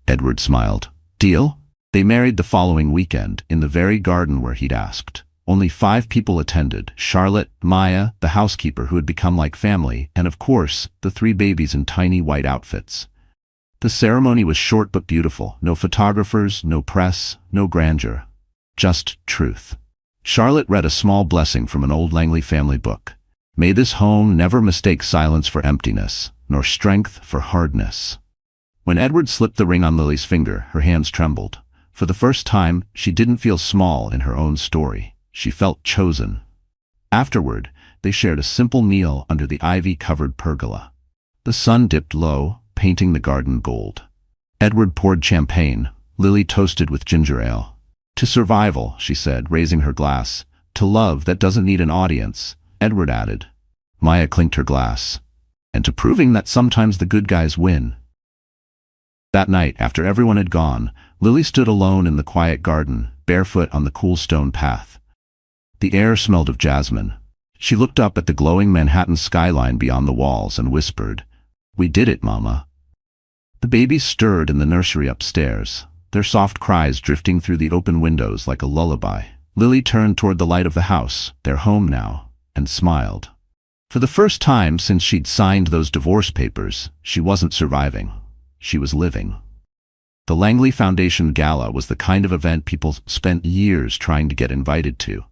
Edward smiled. "Deal?" They married the following weekend, in the very garden where he'd asked. Only 5 people attended: Charlotte, Maya, the housekeeper who had become like family, and of course, the 3 babies in tiny white outfits. The ceremony was short but beautiful. No photographers, no press, no grandeur. Just truth. Charlotte read a small blessing from an old Langley family book. "May this home never mistake silence for emptiness, nor strength for hardness." When Edward slipped the ring on Lily's finger, her hands trembled. For the first time, she didn't feel small in her own story. She felt chosen. Afterward, they shared a simple meal under the ivy-covered pergola. The sun dipped low, painting the garden gold. Edward poured champagne. Lily toasted with ginger ale. "To survival," she said, raising her glass. "To love that doesn't need an audience," Edward added. Maya clinked her glass. "And to proving that sometimes the good guys win." That night, after everyone had gone, Lily stood alone in the quiet garden, barefoot on the cool stone path. The air smelled of jasmine. She looked up at the glowing Manhattan skyline beyond the walls and whispered, "We did it, Mama." The babies stirred in the nursery upstairs, their soft cries drifting through the open windows like a lullaby. Lily turned toward the light of the house, their home now, and smiled. For the first time since she'd signed those divorce papers, she wasn't surviving. She was living. The Langley Foundation Gala was the kind of event people spent years trying to get invited to.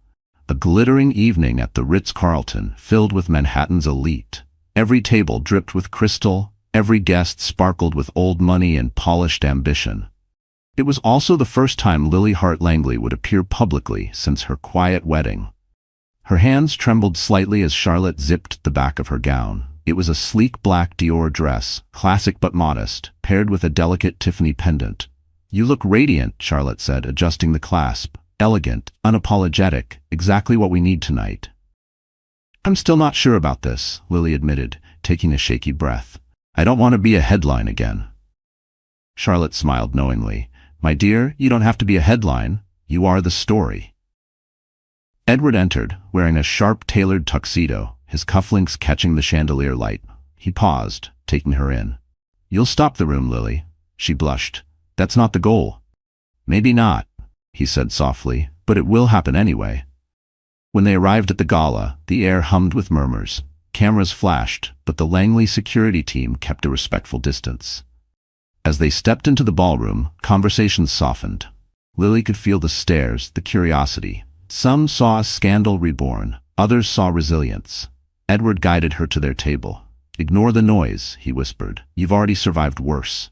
A glittering evening at the Ritz-Carlton, filled with Manhattan's elite. Every table dripped with crystal, every guest sparkled with old money and polished ambition. It was also the first time Lily Hart Langley would appear publicly since her quiet wedding. Her hands trembled slightly as Charlotte zipped the back of her gown. It was a sleek black Dior dress, classic but modest, paired with a delicate Tiffany pendant. "You look radiant," Charlotte said, adjusting the clasp. "Elegant, unapologetic, exactly what we need tonight." "I'm still not sure about this," Lily admitted, taking a shaky breath. "I don't want to be a headline again." Charlotte smiled knowingly. "My dear, you don't have to be a headline. You are the story." Edward entered, wearing a sharp-tailored tuxedo, his cufflinks catching the chandelier light. He paused, taking her in. "You'll stop the room, Lily." She blushed. "That's not the goal." "Maybe not," he said softly, "but it will happen anyway." When they arrived at the gala, the air hummed with murmurs. Cameras flashed, but the Langley security team kept a respectful distance. As they stepped into the ballroom, conversations softened. Lily could feel the stares, the curiosity. Some saw a scandal reborn, others saw resilience. Edward guided her to their table. "Ignore the noise," he whispered. "You've already survived worse."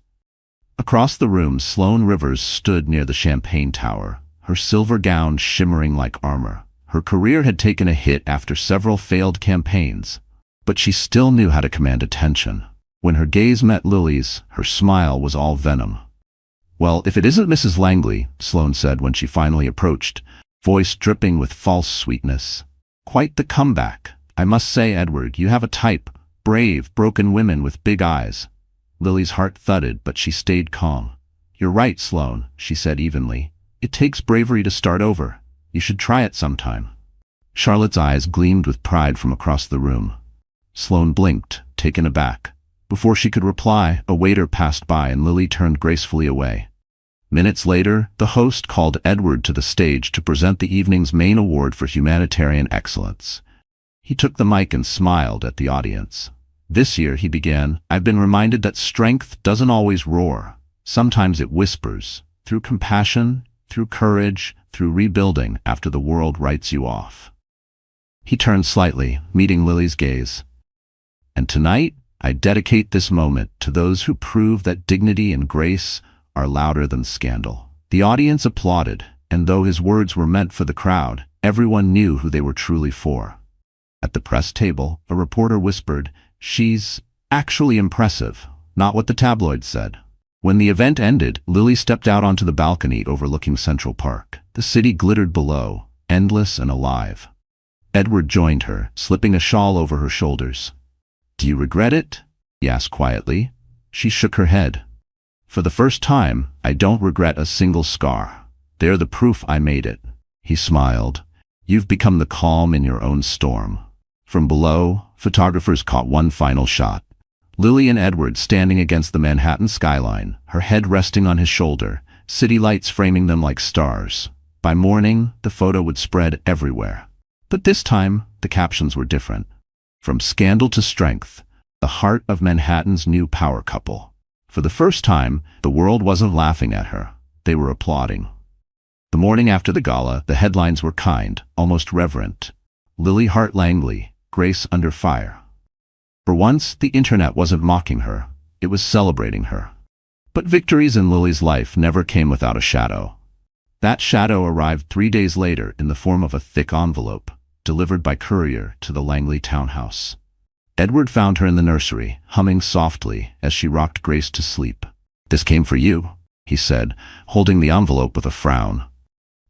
Across the room, Sloane Rivers stood near the champagne tower, her silver gown shimmering like armor. Her career had taken a hit after several failed campaigns, but she still knew how to command attention. When her gaze met Lily's, her smile was all venom. "Well, if it isn't Mrs. Langley," Sloane said when she finally approached, voice dripping with false sweetness. "Quite the comeback. I must say, Edward, you have a type. Brave, broken women with big eyes." Lily's heart thudded, but she stayed calm. "You're right, Sloane," she said evenly. "It takes bravery to start over. You should try it sometime." Charlotte's eyes gleamed with pride from across the room. Sloane blinked, taken aback. Before she could reply, a waiter passed by and Lily turned gracefully away. Minutes later, the host called Edward to the stage to present the evening's main award for humanitarian excellence. He took the mic and smiled at the audience. "This year," he began, "I've been reminded that strength doesn't always roar. Sometimes it whispers, through compassion, through courage, through rebuilding after the world writes you off." He turned slightly, meeting Lily's gaze. "And tonight, I dedicate this moment to those who prove that dignity and grace are louder than scandal." The audience applauded, and though his words were meant for the crowd, everyone knew who they were truly for. At the press table, a reporter whispered, "She's actually impressive, not what the tabloids said." When the event ended, Lily stepped out onto the balcony overlooking Central Park. The city glittered below, endless and alive. Edward joined her, slipping a shawl over her shoulders. "Do you regret it?" he asked quietly. She shook her head. "For the first time, I don't regret a single scar. They're the proof I made it." He smiled. "You've become the calm in your own storm." From below, photographers caught one final shot. Lily and Edward standing against the Manhattan skyline, her head resting on his shoulder, city lights framing them like stars. By morning, the photo would spread everywhere. But this time, the captions were different. "From scandal to strength, the heart of Manhattan's new power couple." For the first time, the world wasn't laughing at her. They were applauding. The morning after the gala, the headlines were kind, almost reverent. Lily Hart Langley, Grace under fire. For once, the internet wasn't mocking her. It was celebrating her. But victories in Lily's life never came without a shadow. That shadow arrived 3 days later in the form of a thick envelope, delivered by courier to the Langley townhouse. Edward found her in the nursery, humming softly as she rocked Grace to sleep. "This came for you," he said, holding the envelope with a frown.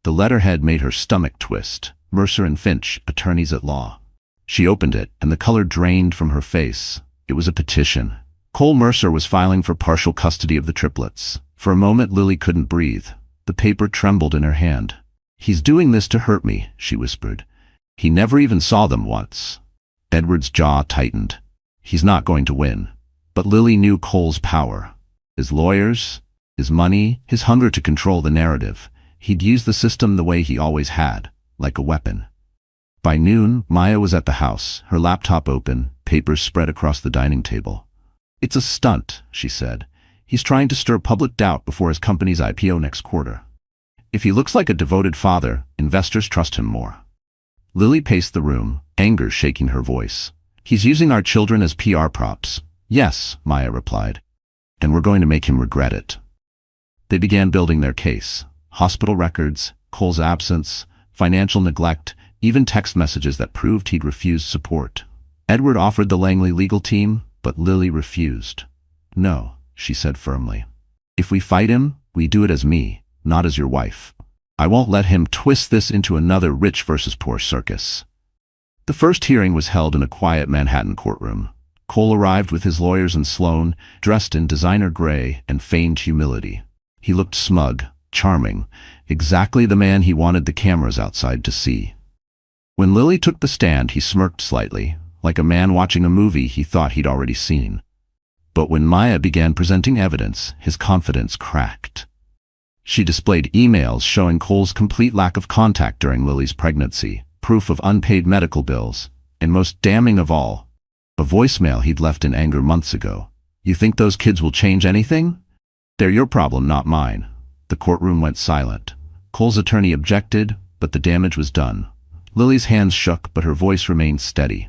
The letterhead made her stomach twist. Mercer and Finch, attorneys at law. She opened it, and the color drained from her face. It was a petition. Cole Mercer was filing for partial custody of the triplets. For a moment, Lily couldn't breathe. The paper trembled in her hand. "He's doing this to hurt me," she whispered. "He never even saw them once." Edward's jaw tightened. He's not going to win. But Lily knew Cole's power. His lawyers, his money, his hunger to control the narrative. He'd use the system the way he always had, like a weapon. By noon, Maya was at the house, her laptop open, papers spread across the dining table. "It's a stunt," she said. "He's trying to stir public doubt before his company's IPO next quarter. If he looks like a devoted father, investors trust him more." Lily paced the room, anger shaking her voice. "He's using our children as PR props." "Yes," Maya replied. "And we're going to make him regret it." They began building their case. Hospital records, Cole's absence, financial neglect, even text messages that proved he'd refused support. Edward offered the Langley legal team, but Lily refused. "No," she said firmly. "If we fight him, we do it as me, not as your wife. I won't let him twist this into another rich versus poor circus." The first hearing was held in a quiet Manhattan courtroom. Cole arrived with his lawyers and Sloan, dressed in designer gray and feigned humility. He looked smug, charming, exactly the man he wanted the cameras outside to see. When Lily took the stand, he smirked slightly, like a man watching a movie he thought he'd already seen. But when Maya began presenting evidence, his confidence cracked. She displayed emails showing Cole's complete lack of contact during Lily's pregnancy, proof of unpaid medical bills, and most damning of all, a voicemail he'd left in anger months ago. "You think those kids will change anything? They're your problem, not mine." The courtroom went silent. Cole's attorney objected, but the damage was done. Lily's hands shook, but her voice remained steady.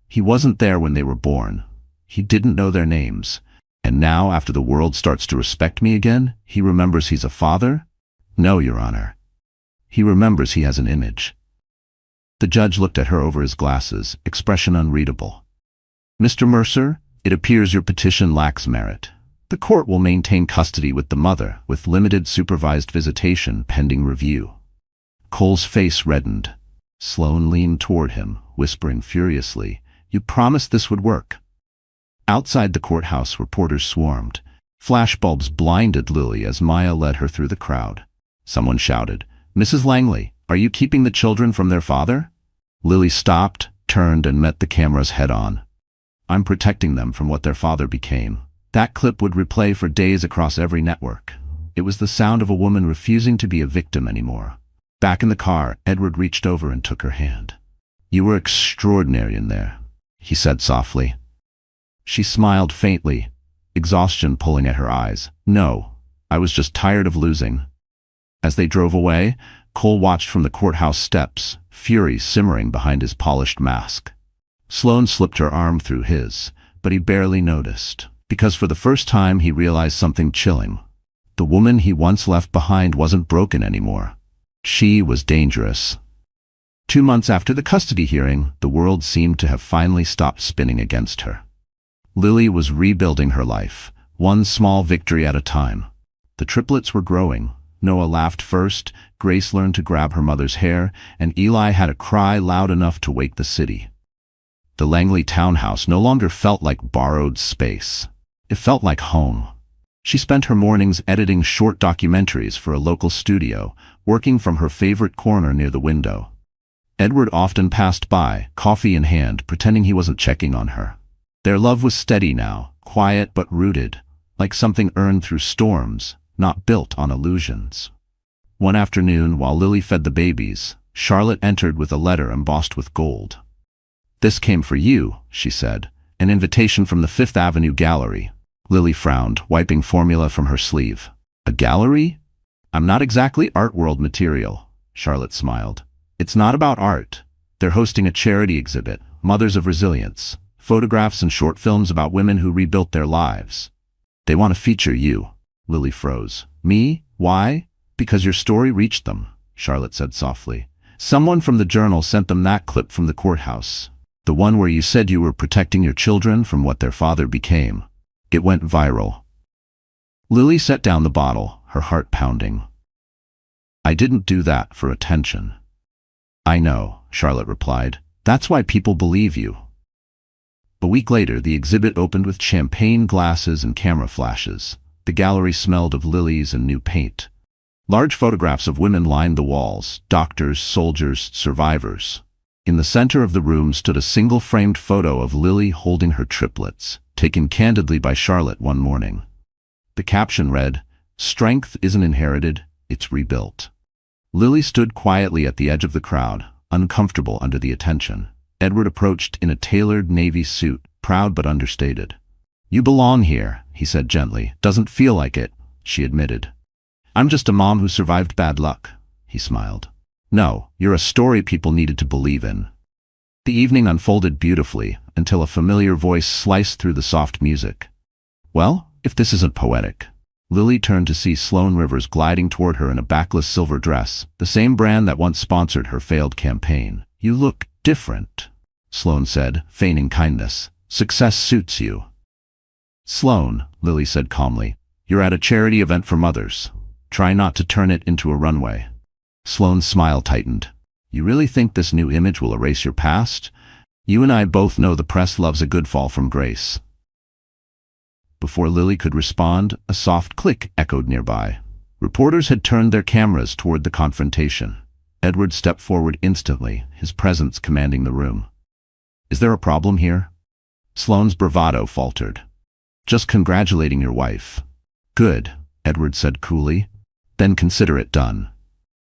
"He wasn't there when they were born. He didn't know their names. And now, after the world starts to respect me again, he remembers he's a father? No, Your Honor. He remembers he has an image." The judge looked at her over his glasses, expression unreadable. "Mr. Mercer, it appears your petition lacks merit. The court will maintain custody with the mother, with limited supervised visitation pending review." Cole's face reddened. Sloan leaned toward him, whispering furiously, "You promised this would work." Outside the courthouse, reporters swarmed. Flashbulbs blinded Lily as Maya led her through the crowd. Someone shouted, "Mrs. Langley, are you keeping the children from their father?" Lily stopped, turned, and met the cameras head-on. "I'm protecting them from what their father became." That clip would replay for days across every network. It was the sound of a woman refusing to be a victim anymore. Back in the car, Edward reached over and took her hand. "You were extraordinary in there," he said softly. She smiled faintly, exhaustion pulling at her eyes. "No, I was just tired of losing." As they drove away, Cole watched from the courthouse steps, fury simmering behind his polished mask. Sloan slipped her arm through his, but he barely noticed, because for the first time he realized something chilling. The woman he once left behind wasn't broken anymore. She was dangerous. 2 months after the custody hearing, the world seemed to have finally stopped spinning against her. Lily was rebuilding her life, one small victory at a time. The triplets were growing. Noah laughed first, Grace learned to grab her mother's hair, and Eli had a cry loud enough to wake the city. The Langley townhouse no longer felt like borrowed space. It felt like home. She spent her mornings editing short documentaries for a local studio, working from her favorite corner near the window. Edward often passed by, coffee in hand, pretending he wasn't checking on her. Their love was steady now, quiet but rooted, like something earned through storms, not built on illusions. One afternoon, while Lily fed the babies, Charlotte entered with a letter embossed with gold. "This came for you," she said, "an invitation from the Fifth Avenue Gallery." Lily frowned, wiping formula from her sleeve. "A gallery? I'm not exactly art world material," Charlotte smiled. "It's not about art. They're hosting a charity exhibit, Mothers of Resilience, photographs and short films about women who rebuilt their lives. They want to feature you." Lily froze. "Me? Why?" "Because your story reached them," Charlotte said softly. "Someone from the Journal sent them that clip from the courthouse. The one where you said you were protecting your children from what their father became. It went viral." Lily set down the bottle, her heart pounding. "I didn't do that for attention." "I know," Charlotte replied. "That's why people believe you." A week later, the exhibit opened with champagne glasses and camera flashes. The gallery smelled of lilies and new paint. Large photographs of women lined the walls, doctors, soldiers, survivors. In the center of the room stood a single framed photo of Lily holding her triplets, taken candidly by Charlotte one morning. The caption read, "Strength isn't inherited, it's rebuilt." Lily stood quietly at the edge of the crowd, uncomfortable under the attention. Edward approached in a tailored navy suit, proud but understated. "You belong here," he said gently. "Doesn't feel like it," she admitted. "I'm just a mom who survived bad luck," he smiled. "No, you're a story people needed to believe in." The evening unfolded beautifully until a familiar voice sliced through the soft music. "Well, if this isn't poetic." Lily turned to see Sloane Rivers gliding toward her in a backless silver dress, the same brand that once sponsored her failed campaign. "You look different," Sloane said, feigning kindness. "Success suits you." "Sloane," Lily said calmly, "you're at a charity event for mothers. Try not to turn it into a runway." Sloane's smile tightened. "You really think this new image will erase your past? You and I both know the press loves a good fall from grace." Before Lily could respond, a soft click echoed nearby. Reporters had turned their cameras toward the confrontation. Edward stepped forward instantly, his presence commanding the room. "Is there a problem here?" Sloane's bravado faltered. "Just congratulating your wife." "Good," Edward said coolly. "Then consider it done."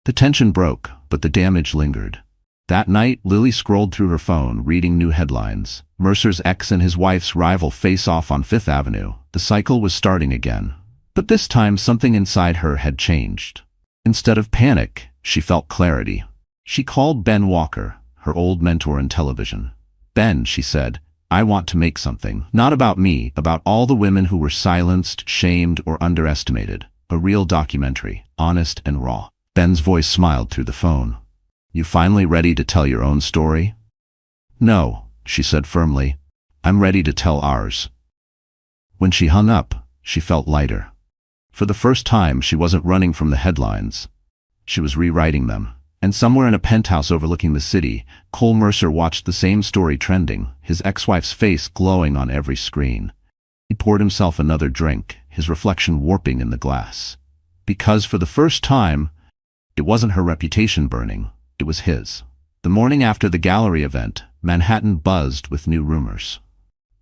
The tension broke, but the damage lingered. That night, Lily scrolled through her phone, reading new headlines. Mercer's ex and his wife's rival face off on Fifth Avenue. The cycle was starting again. But this time, something inside her had changed. Instead of panic, she felt clarity. She called Ben Walker, her old mentor in television. "Ben," she said, "I want to make something. Not about me, about all the women who were silenced, shamed, or underestimated. A real documentary, honest and raw." Ben's voice smiled through the phone. "You finally ready to tell your own story?" "No," she said firmly. "I'm ready to tell ours." When she hung up, she felt lighter. For the first time, she wasn't running from the headlines. She was rewriting them. And somewhere in a penthouse overlooking the city, Cole Mercer watched the same story trending, his ex-wife's face glowing on every screen. He poured himself another drink, his reflection warping in the glass. Because for the first time, it wasn't her reputation burning, it was his. The morning after the gallery event, Manhattan buzzed with new rumors.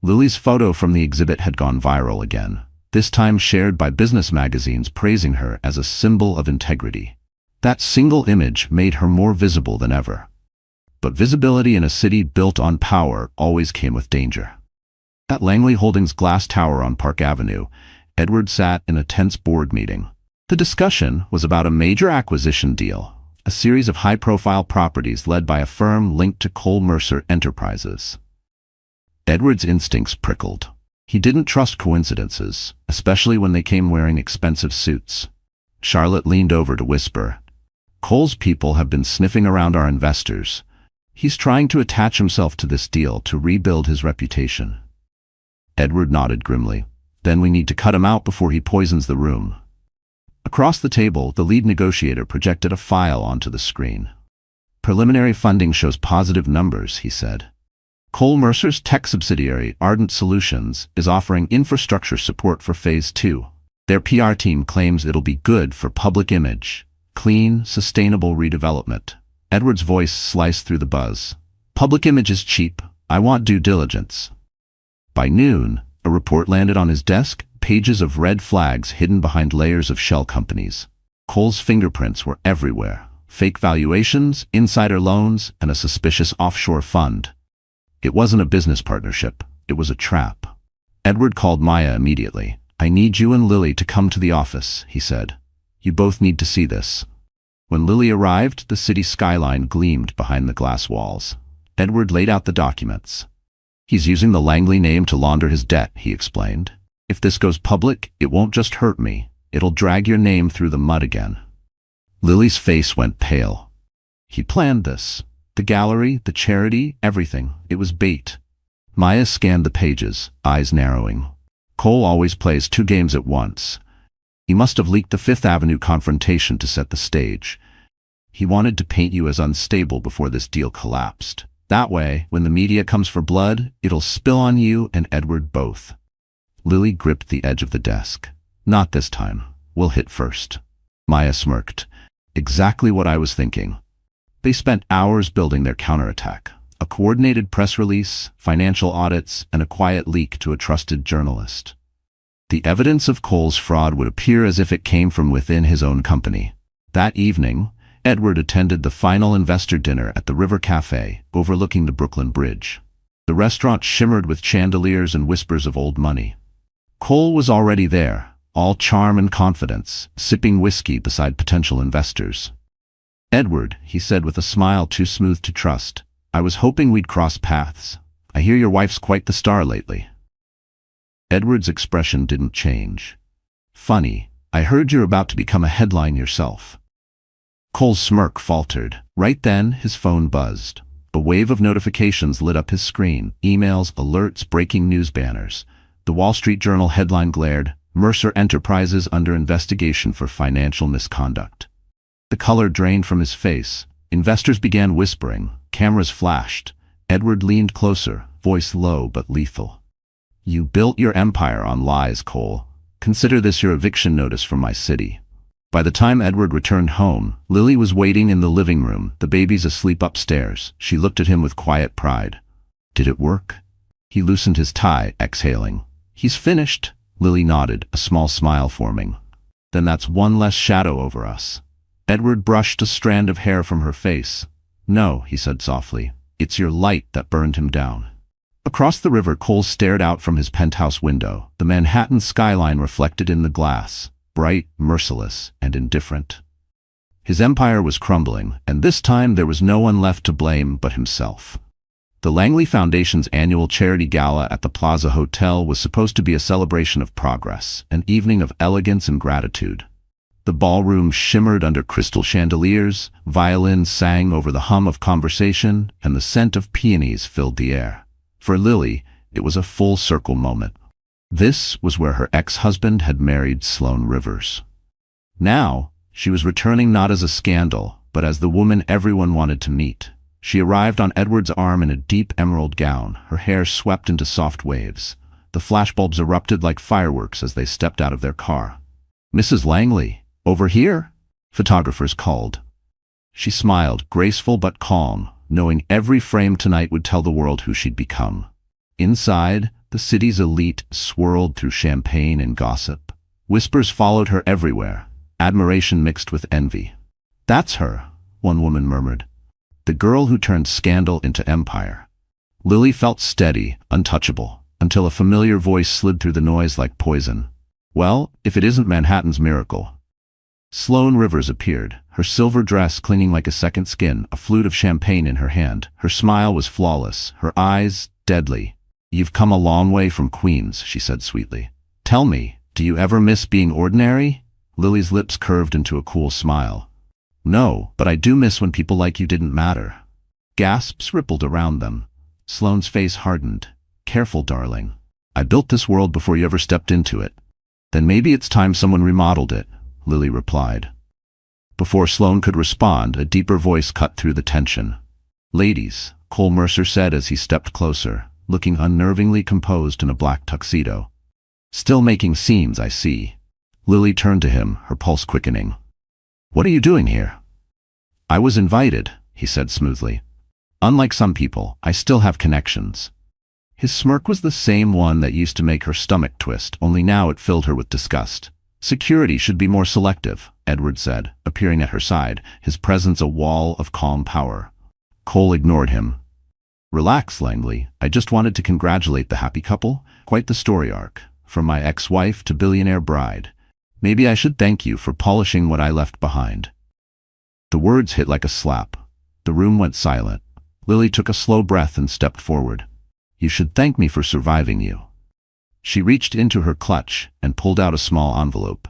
Lily's photo from the exhibit had gone viral again, this time shared by business magazines praising her as a symbol of integrity. That single image made her more visible than ever. But visibility in a city built on power always came with danger. At Langley Holdings' glass tower on Park Avenue, Edward sat in a tense board meeting. The discussion was about a major acquisition deal, a series of high-profile properties led by a firm linked to Cole Mercer Enterprises. Edward's instincts prickled. He didn't trust coincidences, especially when they came wearing expensive suits. Charlotte leaned over to whisper, "Cole's people have been sniffing around our investors. He's trying to attach himself to this deal to rebuild his reputation. Edward nodded grimly. Then we need to cut him out before he poisons the room. Across the table, the lead negotiator projected a file onto the screen. Preliminary funding shows positive numbers, he said. Cole Mercer's tech subsidiary, Ardent Solutions, is offering infrastructure support for Phase 2. Their PR team claims it'll be good for public image. Clean, sustainable redevelopment. Edward's voice sliced through the buzz. Public image is cheap. I want due diligence. By noon, a report landed on his desk, pages of red flags hidden behind layers of shell companies. Cole's fingerprints were everywhere. Fake valuations, insider loans, and a suspicious offshore fund. It wasn't a business partnership. It was a trap. Edward called Maya immediately. I need you and Lily to come to the office, he said. You both need to see this. When Lily arrived, the city skyline gleamed behind the glass walls. Edward laid out the documents. He's using the Langley name to launder his debt, he explained. If this goes public, it won't just hurt me. It'll drag your name through the mud again. Lily's face went pale. He planned this. The gallery, the charity, everything. It was bait. Maya scanned the pages, eyes narrowing. Cole always plays 2 games at once. He must have leaked the Fifth Avenue confrontation to set the stage. He wanted to paint you as unstable before this deal collapsed. That way, when the media comes for blood, it'll spill on you and Edward both. Lily gripped the edge of the desk. Not this time. We'll hit first. Maya smirked. Exactly what I was thinking. They spent hours building their counterattack. A coordinated press release, financial audits, and a quiet leak to a trusted journalist. The evidence of Cole's fraud would appear as if it came from within his own company. That evening, Edward attended the final investor dinner at the River Cafe, overlooking the Brooklyn Bridge. The restaurant shimmered with chandeliers and whispers of old money. Cole was already there, all charm and confidence, sipping whiskey beside potential investors. Edward, he said with a smile too smooth to trust, I was hoping we'd cross paths. I hear your wife's quite the star lately. Edward's expression didn't change. Funny, I heard you're about to become a headline yourself. Cole's smirk faltered. Right then, his phone buzzed. A wave of notifications lit up his screen. Emails, alerts, breaking news banners. The Wall Street Journal headline glared, Mercer Enterprises under investigation for financial misconduct. The color drained from his face. Investors began whispering. Cameras flashed. Edward leaned closer, voice low but lethal. You built your empire on lies, Cole. Consider this your eviction notice from my city. By the time Edward returned home, Lily was waiting in the living room, the babies asleep upstairs. She looked at him with quiet pride. Did it work? He loosened his tie, exhaling. He's finished. Lily nodded, a small smile forming. Then that's one less shadow over us. Edward brushed a strand of hair from her face. No, he said softly. It's your light that burned him down. Across the river, Cole stared out from his penthouse window, the Manhattan skyline reflected in the glass, bright, merciless, and indifferent. His empire was crumbling, and this time there was no one left to blame but himself. The Langley Foundation's annual charity gala at the Plaza Hotel was supposed to be a celebration of progress, an evening of elegance and gratitude. The ballroom shimmered under crystal chandeliers, violins sang over the hum of conversation, and the scent of peonies filled the air. For Lily, it was a full-circle moment. This was where her ex-husband had married Sloane Rivers. Now, she was returning not as a scandal, but as the woman everyone wanted to meet. She arrived on Edward's arm in a deep emerald gown, her hair swept into soft waves. The flashbulbs erupted like fireworks as they stepped out of their car. Mrs. Langley, over here? Photographers called. She smiled, graceful but calm, knowing every frame tonight would tell the world who she'd become. Inside, the city's elite swirled through champagne and gossip. Whispers followed her everywhere, admiration mixed with envy. That's her, one woman murmured. The girl who turned scandal into empire. Lily felt steady, untouchable, until a familiar voice slid through the noise like poison. Well, if it isn't Manhattan's miracle. Sloane Rivers appeared, her silver dress clinging like a second skin, a flute of champagne in her hand. Her smile was flawless, her eyes deadly. You've come a long way from Queens, she said sweetly. Tell me, do you ever miss being ordinary? Lily's lips curved into a cool smile. No, but I do miss when people like you didn't matter. Gasps rippled around them. Sloane's face hardened. Careful, darling. I built this world before you ever stepped into it. Then maybe it's time someone remodeled it, Lily replied. Before Sloane could respond, a deeper voice cut through the tension. Ladies, Cole Mercer said as he stepped closer, looking unnervingly composed in a black tuxedo. Still making scenes, I see. Lily turned to him, her pulse quickening. What are you doing here? I was invited, he said smoothly. Unlike some people, I still have connections. His smirk was the same one that used to make her stomach twist, only now it filled her with disgust. Security should be more selective, Edward said, appearing at her side, his presence a wall of calm power. Cole ignored him. Relax, Langley. I just wanted to congratulate the happy couple. Quite the story arc. From my ex-wife to billionaire bride. Maybe I should thank you for polishing what I left behind. The words hit like a slap. The room went silent. Lily took a slow breath and stepped forward. You should thank me for surviving you. She reached into her clutch and pulled out a small envelope.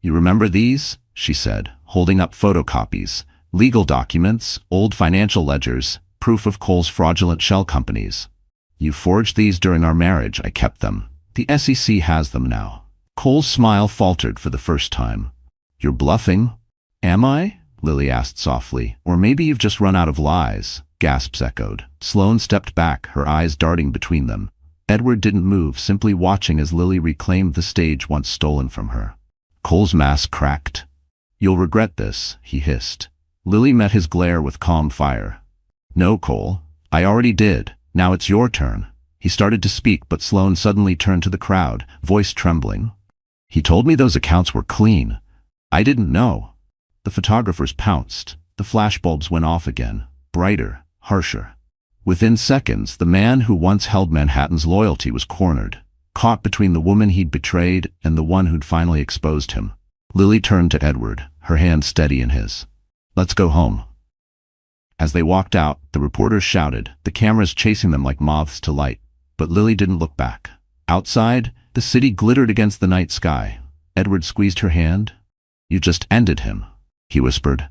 You remember these? She said, holding up photocopies, legal documents, old financial ledgers, proof of Cole's fraudulent shell companies. You forged these during our marriage. I kept them. The SEC has them now. Cole's smile faltered for the first time. You're bluffing? Am I? Lily asked softly. Or maybe you've just run out of lies. Gasps echoed. Sloane stepped back, her eyes darting between them. Edward didn't move, simply watching as Lily reclaimed the stage once stolen from her. Cole's mask cracked. You'll regret this, he hissed. Lily met his glare with calm fire. No, Cole. I already did. Now it's your turn. He started to speak, but Sloane suddenly turned to the crowd, voice trembling. He told me those accounts were clean. I didn't know. The photographers pounced. The flashbulbs went off again, brighter, harsher. Within seconds, the man who once held Manhattan's loyalty was cornered, caught between the woman he'd betrayed and the one who'd finally exposed him. Lily turned to Edward, her hand steady in his. Let's go home. As they walked out, the reporters shouted, the cameras chasing them like moths to light. But Lily didn't look back. Outside, the city glittered against the night sky. Edward squeezed her hand. You just ended him, he whispered.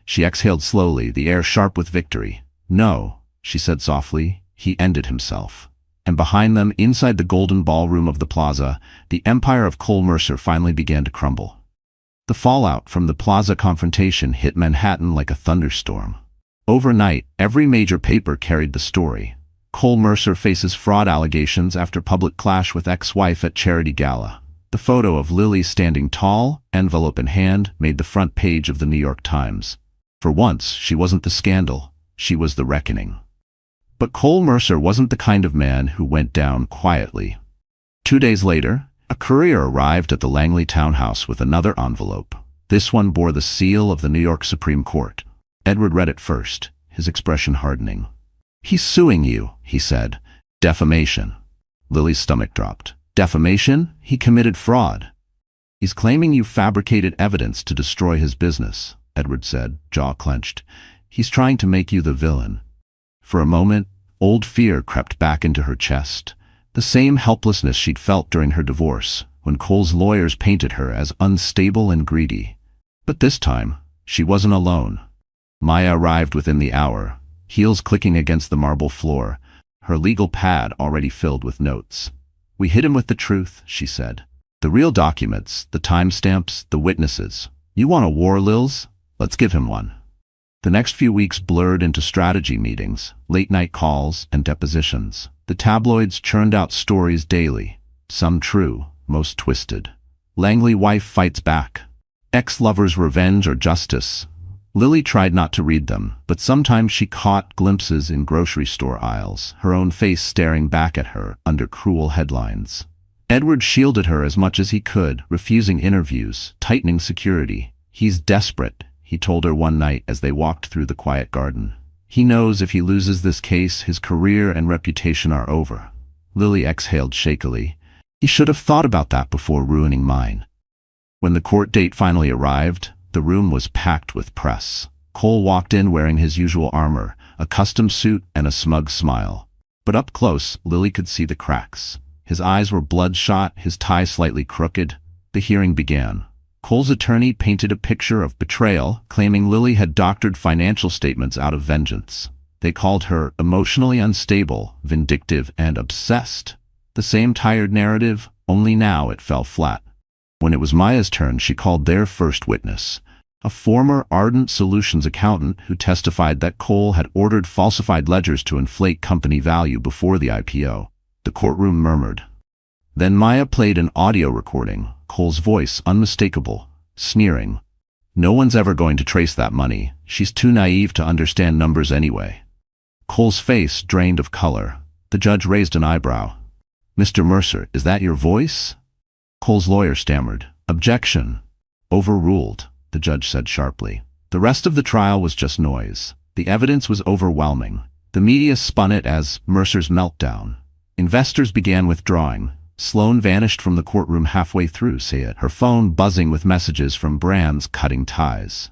She exhaled slowly, the air sharp with victory. No, she said softly, he ended himself. And behind them, inside the golden ballroom of the plaza, the empire of Cole Mercer finally began to crumble. The fallout from the plaza confrontation hit Manhattan like a thunderstorm. Overnight, every major paper carried the story. Cole Mercer faces fraud allegations after public clash with ex-wife at charity gala. The photo of Lily standing tall, envelope in hand, made the front page of the New York Times. For once, she wasn't the scandal. She was the reckoning. But Cole Mercer wasn't the kind of man who went down quietly. 2 days later, a courier arrived at the Langley townhouse with another envelope. This one bore the seal of the New York Supreme Court. Edward read it first, his expression hardening. He's suing you, he said. Defamation. Lily's stomach dropped. Defamation? He committed fraud. He's claiming you fabricated evidence to destroy his business, Edward said, jaw clenched. He's trying to make you the villain. For a moment, old fear crept back into her chest. The same helplessness she'd felt during her divorce, when Cole's lawyers painted her as unstable and greedy. But this time, she wasn't alone. Maya arrived within the hour, heels clicking against the marble floor, her legal pad already filled with notes. We hit him with the truth, she said. The real documents, the timestamps, the witnesses. You want a war, Lils? Let's give him one. The next few weeks blurred into strategy meetings, late-night calls, and depositions. The tabloids churned out stories daily, some true, most twisted. Langley wife fights back. Ex-lover's revenge or justice. Lily tried not to read them, but sometimes she caught glimpses in grocery store aisles, her own face staring back at her under cruel headlines. Edward shielded her as much as he could, refusing interviews, tightening security. He's desperate, he told her one night as they walked through the quiet garden. He knows if he loses this case, his career and reputation are over. Lily exhaled shakily. He should have thought about that before ruining mine. When the court date finally arrived, the room was packed with press. Cole walked in wearing his usual armor, a custom suit and a smug smile. But up close, Lily could see the cracks. His eyes were bloodshot, his tie slightly crooked. The hearing began. Cole's attorney painted a picture of betrayal, claiming Lily had doctored financial statements out of vengeance. They called her emotionally unstable, vindictive, and obsessed. The same tired narrative, only now it fell flat. When it was Maya's turn, she called their first witness, a former Ardent Solutions accountant who testified that Cole had ordered falsified ledgers to inflate company value before the IPO. The courtroom murmured. Then Maya played an audio recording, Cole's voice unmistakable, sneering. "No one's ever going to trace that money. She's too naive to understand numbers anyway." Cole's face drained of color. The judge raised an eyebrow. "Mr. Mercer, is that your voice?" Cole's lawyer stammered. "Objection." "Overruled," the judge said sharply. The rest of the trial was just noise. The evidence was overwhelming. The media spun it as Mercer's meltdown. Investors began withdrawing. Sloan vanished from the courtroom halfway through, her phone buzzing with messages from brands cutting ties.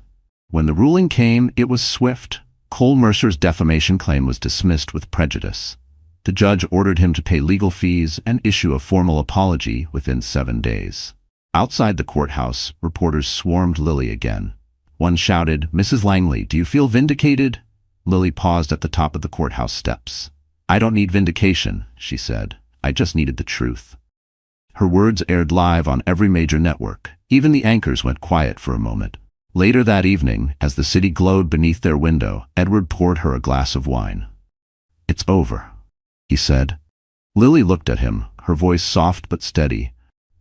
When the ruling came, it was swift. Cole Mercer's defamation claim was dismissed with prejudice. The judge ordered him to pay legal fees and issue a formal apology within 7 days. Outside the courthouse, reporters swarmed Lily again. One shouted, "Mrs. Langley, do you feel vindicated?" Lily paused at the top of the courthouse steps. "I don't need vindication," she said. "I just needed the truth." Her words aired live on every major network. Even the anchors went quiet for a moment. Later that evening, as the city glowed beneath their window, Edward poured her a glass of wine. "It's over," he said. Lily looked at him, her voice soft but steady.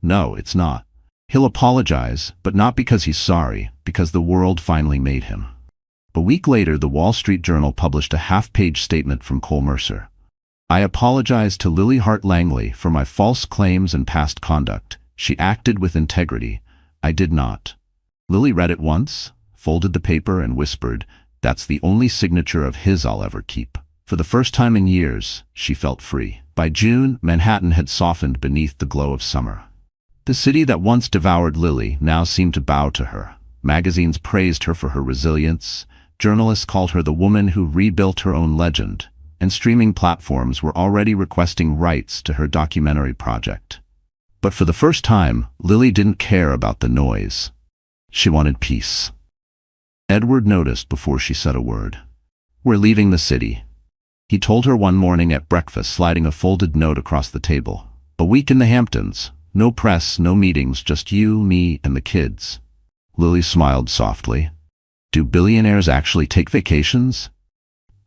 "No, it's not. He'll apologize, but not because he's sorry, because the world finally made him." A week later, the Wall Street Journal published a half-page statement from Cole Mercer. "I apologize to Lily Hart Langley for my false claims and past conduct. She acted with integrity. I did not." Lily read it once, folded the paper and whispered, "That's the only signature of his I'll ever keep." For the first time in years, she felt free. By June, Manhattan had softened beneath the glow of summer. The city that once devoured Lily now seemed to bow to her. Magazines praised her for her resilience. Journalists called her the woman who rebuilt her own legend. And streaming platforms were already requesting rights to her documentary project. But for the first time, Lily didn't care about the noise. She wanted peace. Edward noticed before she said a word. "We're leaving the city," he told her one morning at breakfast, sliding a folded note across the table. "A week in the Hamptons. No press, no meetings, just you, me, and the kids." Lily smiled softly. "Do billionaires actually take vacations?"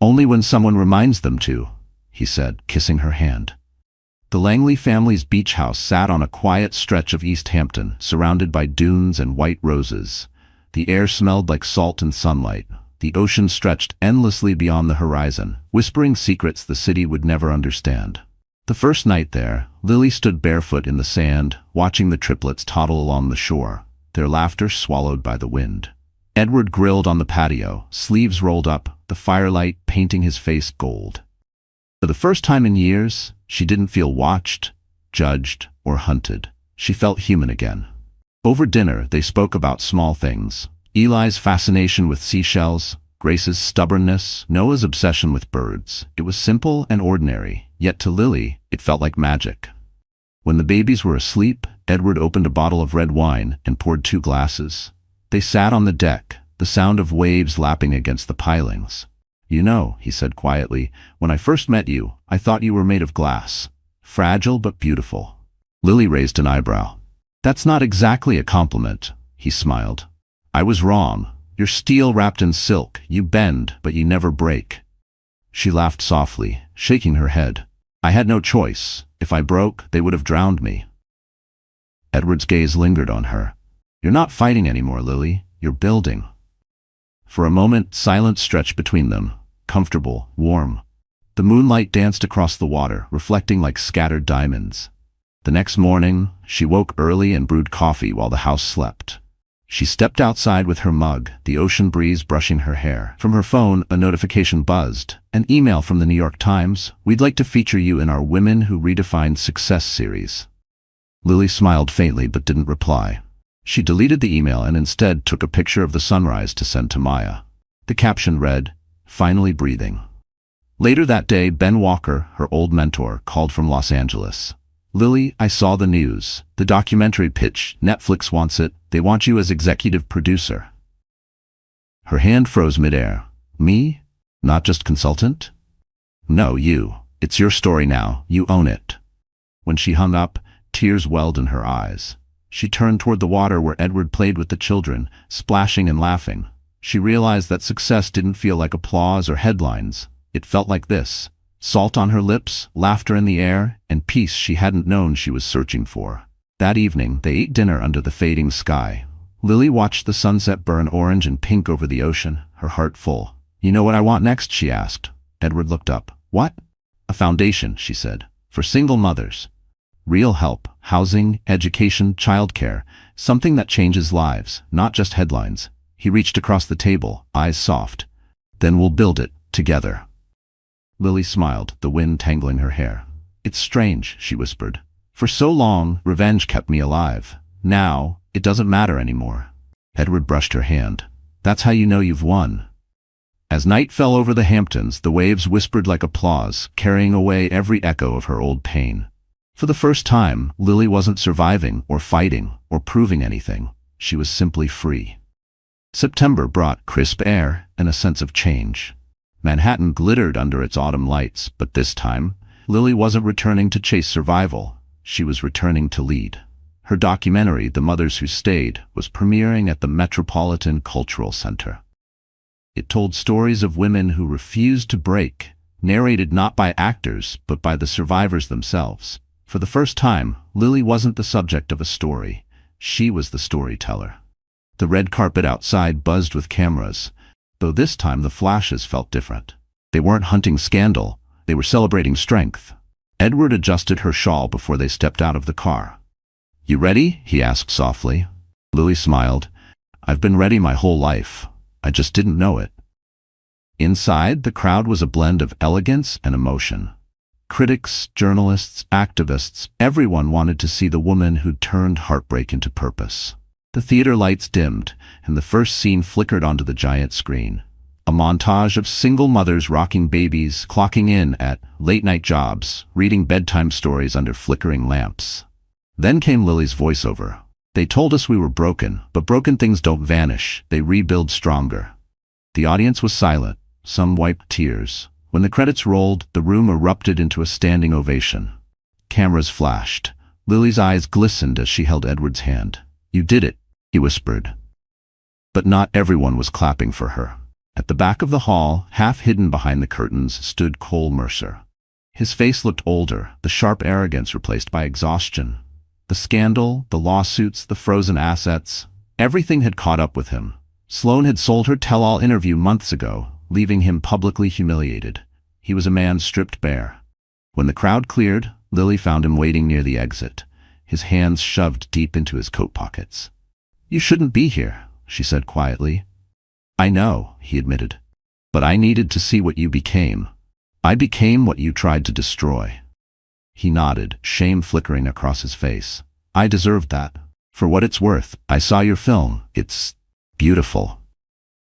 "Only when someone reminds them to," he said, kissing her hand. The Langley family's beach house sat on a quiet stretch of East Hampton, surrounded by dunes and white roses. The air smelled like salt and sunlight. The ocean stretched endlessly beyond the horizon, whispering secrets the city would never understand. The first night there, Lily stood barefoot in the sand, watching the triplets toddle along the shore, their laughter swallowed by the wind. Edward grilled on the patio, sleeves rolled up, the firelight painting his face gold. For the first time in years, she didn't feel watched, judged, or hunted. She felt human again. Over dinner, they spoke about small things. Eli's fascination with seashells, Grace's stubbornness, Noah's obsession with birds. It was simple and ordinary, yet to Lily, it felt like magic. When the babies were asleep, Edward opened a bottle of red wine and poured 2 glasses. They sat on the deck, the sound of waves lapping against the pilings. "You know," he said quietly, "when I first met you, I thought you were made of glass. Fragile but beautiful." Lily raised an eyebrow. "That's not exactly a compliment," he smiled. "I was wrong. You're steel wrapped in silk. You bend, but you never break." She laughed softly, shaking her head. "I had no choice. If I broke, they would have drowned me." Edward's gaze lingered on her. "You're not fighting anymore, Lily. You're building." For a moment, silence stretched between them, comfortable, warm. The moonlight danced across the water, reflecting like scattered diamonds. The next morning, she woke early and brewed coffee while the house slept. She stepped outside with her mug, the ocean breeze brushing her hair. From her phone, a notification buzzed. An email from the New York Times. "We'd like to feature you in our Women Who Redefined Success series." Lily smiled faintly but didn't reply. She deleted the email and instead took a picture of the sunrise to send to Maya. The caption read, "Finally breathing." Later that day, Ben Walker, her old mentor, called from Los Angeles. "Lily, I saw the news. The documentary pitch. Netflix wants it. They want you as executive producer." Her hand froze midair. "Me? Not just consultant? No, you. It's your story now. You own it. When she hung up, tears welled in her eyes. She turned toward the water where Edward played with the children, splashing and laughing. She realized that success didn't feel like applause or headlines. It felt like this: salt on her lips, laughter in the air, and peace she hadn't known she was searching for. That evening, they ate dinner under the fading sky. Lily watched the sunset burn orange and pink over the ocean, her heart full. "You know what I want next?" she asked. Edward looked up. "What?" "A foundation," she said, "for single mothers. Real help, housing, education, childcare, something that changes lives, not just headlines." He reached across the table, eyes soft. "Then we'll build it, together." Lily smiled, the wind tangling her hair. "It's strange," she whispered. "For so long, revenge kept me alive. Now, it doesn't matter anymore." Edward brushed her hand. "That's how you know you've won." As night fell over the Hamptons, the waves whispered like applause, carrying away every echo of her old pain. For the first time, Lily wasn't surviving or fighting or proving anything. She was simply free. September brought crisp air and a sense of change. Manhattan glittered under its autumn lights, but this time, Lily wasn't returning to chase survival. She was returning to lead. Her documentary, The Mothers Who Stayed, was premiering at the Metropolitan Cultural Center. It told stories of women who refused to break, narrated not by actors, but by the survivors themselves. For the first time, Lily wasn't the subject of a story. She was the storyteller. The red carpet outside buzzed with cameras, though this time the flashes felt different. They weren't hunting scandal, they were celebrating strength. Edward adjusted her shawl before they stepped out of the car. "You ready?" he asked softly. Lily smiled. "I've been ready my whole life. I just didn't know it." Inside, the crowd was a blend of elegance and emotion. Critics, journalists, activists, everyone wanted to see the woman who'd turned heartbreak into purpose. The theater lights dimmed, and the first scene flickered onto the giant screen. A montage of single mothers rocking babies, clocking in at late-night jobs, reading bedtime stories under flickering lamps. Then came Lily's voiceover. "They told us we were broken, but broken things don't vanish, they rebuild stronger." The audience was silent. Some wiped tears. When the credits rolled, the room erupted into a standing ovation. Cameras flashed. Lily's eyes glistened as she held Edward's hand. "You did it," he whispered. But not everyone was clapping for her. At the back of the hall, half hidden behind the curtains, stood Cole Mercer. His face looked older, the sharp arrogance replaced by exhaustion. The scandal, the lawsuits, the frozen assets, everything had caught up with him. Sloane had sold her tell-all interview months ago, leaving him publicly humiliated. He was a man stripped bare. When the crowd cleared, Lily found him waiting near the exit, his hands shoved deep into his coat pockets. "You shouldn't be here," she said quietly. "I know," he admitted. "But I needed to see what you became. I became what you tried to destroy." He nodded, shame flickering across his face. "I deserved that. For what it's worth, I saw your film. It's beautiful."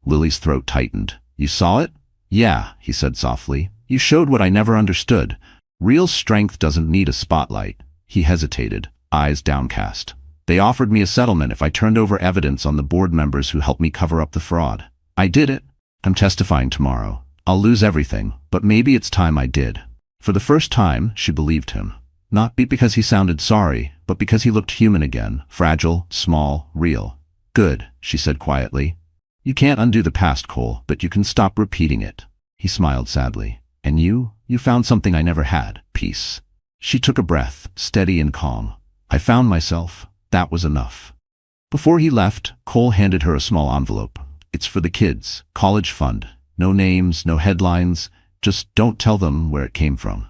Lily's throat tightened. "You saw it?" "Yeah," he said softly. "You showed what I never understood. Real strength doesn't need a spotlight." He hesitated, eyes downcast. "They offered me a settlement if I turned over evidence on the board members who helped me cover up the fraud. I did it. I'm testifying tomorrow. I'll lose everything, but maybe it's time I did." For the first time, she believed him. Not because he sounded sorry, but because he looked human again, fragile, small, real. "Good," she said quietly. "You can't undo the past, Cole, but you can stop repeating it." He smiled sadly. "And you found something I never had, peace." She took a breath, steady and calm. "I found myself. That was enough." Before he left, Cole handed her a small envelope. "It's for the kids, college fund. No names, no headlines. Just don't tell them where it came from."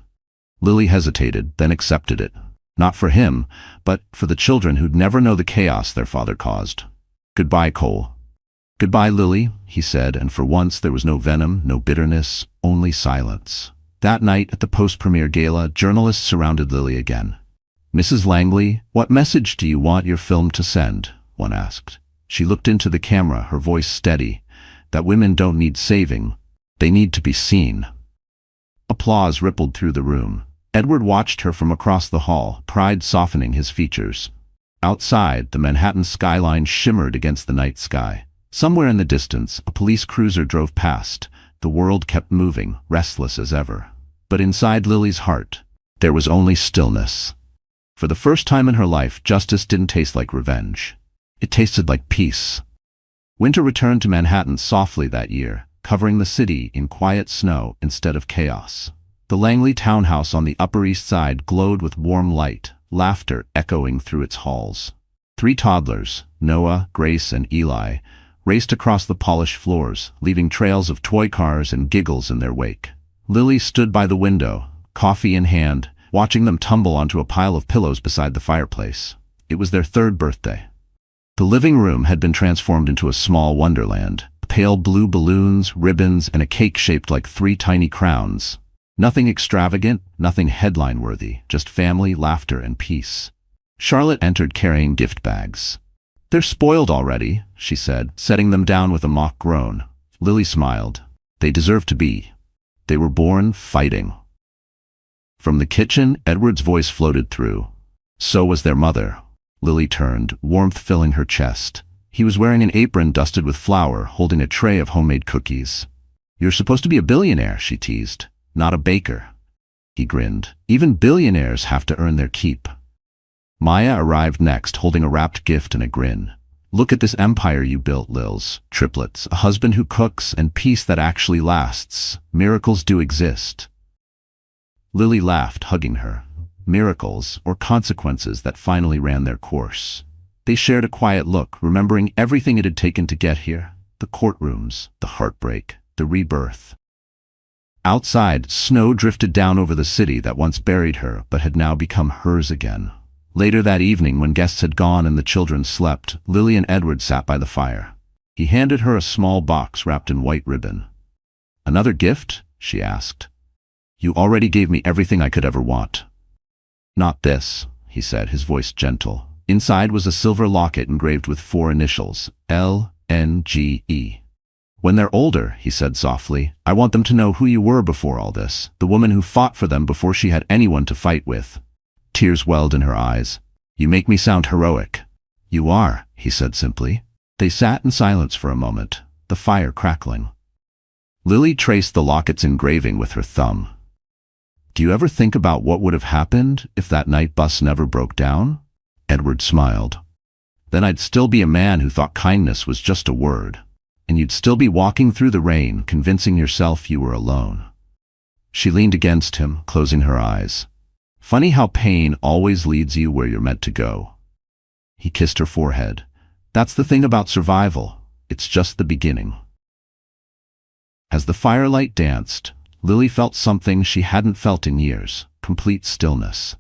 Lily hesitated, then accepted it. Not for him, but for the children who'd never know the chaos their father caused. "Goodbye, Cole." "Goodbye, Lily," he said, and for once there was no venom, no bitterness, only silence. That night at the post-premiere gala, journalists surrounded Lily again. "Mrs. Langley, what message do you want your film to send?" one asked. She looked into the camera, her voice steady. "That women don't need saving. They need to be seen." Applause rippled through the room. Edward watched her from across the hall, pride softening his features. Outside, the Manhattan skyline shimmered against the night sky. Somewhere in the distance, a police cruiser drove past, The world kept moving, restless as ever. But inside Lily's heart, there was only stillness. For the first time in her life, justice didn't taste like revenge. It tasted like peace. Winter returned to Manhattan softly that year, covering the city in quiet snow instead of chaos. The Langley townhouse on the Upper East Side glowed with warm light, laughter echoing through its halls. 3 toddlers, Noah, Grace, and Eli, raced across the polished floors, leaving trails of toy cars and giggles in their wake. Lily stood by the window, coffee in hand, watching them tumble onto a pile of pillows beside the fireplace. It was their 3rd birthday. The living room had been transformed into a small wonderland. Pale blue balloons, ribbons, and a cake shaped like 3 tiny crowns. Nothing extravagant, nothing headline-worthy, just family, laughter, and peace. Charlotte entered carrying gift bags. "They're spoiled already," she said, setting them down with a mock groan. Lily smiled. They deserved to be. They were born fighting. From the kitchen, Edward's voice floated through. So was their mother. Lily turned, warmth filling her chest. He was wearing an apron dusted with flour, holding a tray of homemade cookies. "You're supposed to be a billionaire," she teased, "not a baker." He grinned. "Even billionaires have to earn their keep." Maya arrived next, holding a wrapped gift and a grin. "Look at this empire you built, Lils. Triplets, a husband who cooks, and peace that actually lasts. Miracles do exist." Lily laughed, hugging her. Miracles, or consequences that finally ran their course. They shared a quiet look, remembering everything it had taken to get here. The courtrooms, the heartbreak, the rebirth. Outside, snow drifted down over the city that once buried her, but had now become hers again. Later that evening, when guests had gone and the children slept, Lily and Edward sat by the fire. He handed her a small box wrapped in white ribbon. "Another gift?" she asked. "You already gave me everything I could ever want." "Not this," he said, his voice gentle. Inside was a silver locket engraved with 4 initials, LNGE. "When they're older," he said softly, "I want them to know who you were before all this, the woman who fought for them before she had anyone to fight with." Tears welled in her eyes. "You make me sound heroic." "You are," he said simply. They sat in silence for a moment, the fire crackling. Lily traced the locket's engraving with her thumb. "Do you ever think about what would have happened if that night bus never broke down?" Edward smiled. "Then I'd still be a man who thought kindness was just a word. And you'd still be walking through the rain, convincing yourself you were alone." She leaned against him, closing her eyes. "Funny how pain always leads you where you're meant to go." He kissed her forehead. "That's the thing about survival. It's just the beginning." As the firelight danced, Lily felt something she hadn't felt in years, complete stillness.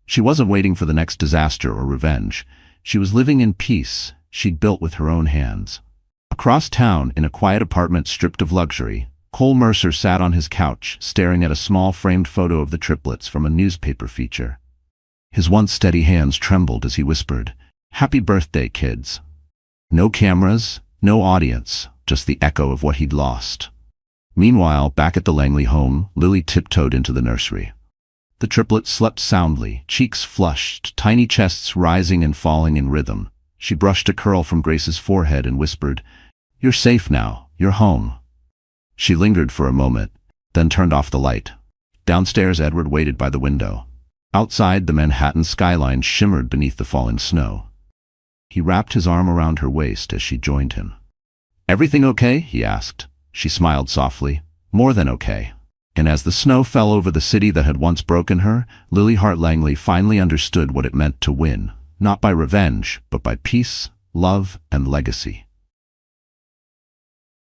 She wasn't waiting for the next disaster or revenge. She was living in peace she'd built with her own hands. Across town, in a quiet apartment stripped of luxury, Cole Mercer sat on his couch, staring at a small framed photo of the triplets from a newspaper feature. His once steady hands trembled as he whispered, "Happy birthday, kids." No cameras, no audience, just the echo of what he'd lost. Meanwhile, back at the Langley home, Lily tiptoed into the nursery. The triplets slept soundly, cheeks flushed, tiny chests rising and falling in rhythm. She brushed a curl from Grace's forehead and whispered, "You're safe now. You're home." She lingered for a moment, then turned off the light. Downstairs, Edward waited by the window. Outside, the Manhattan skyline shimmered beneath the falling snow. He wrapped his arm around her waist as she joined him. "Everything okay?" he asked. She smiled softly. "More than okay." And as the snow fell over the city that had once broken her, Lily Hart Langley finally understood what it meant to win, not by revenge, but by peace, love, and legacy.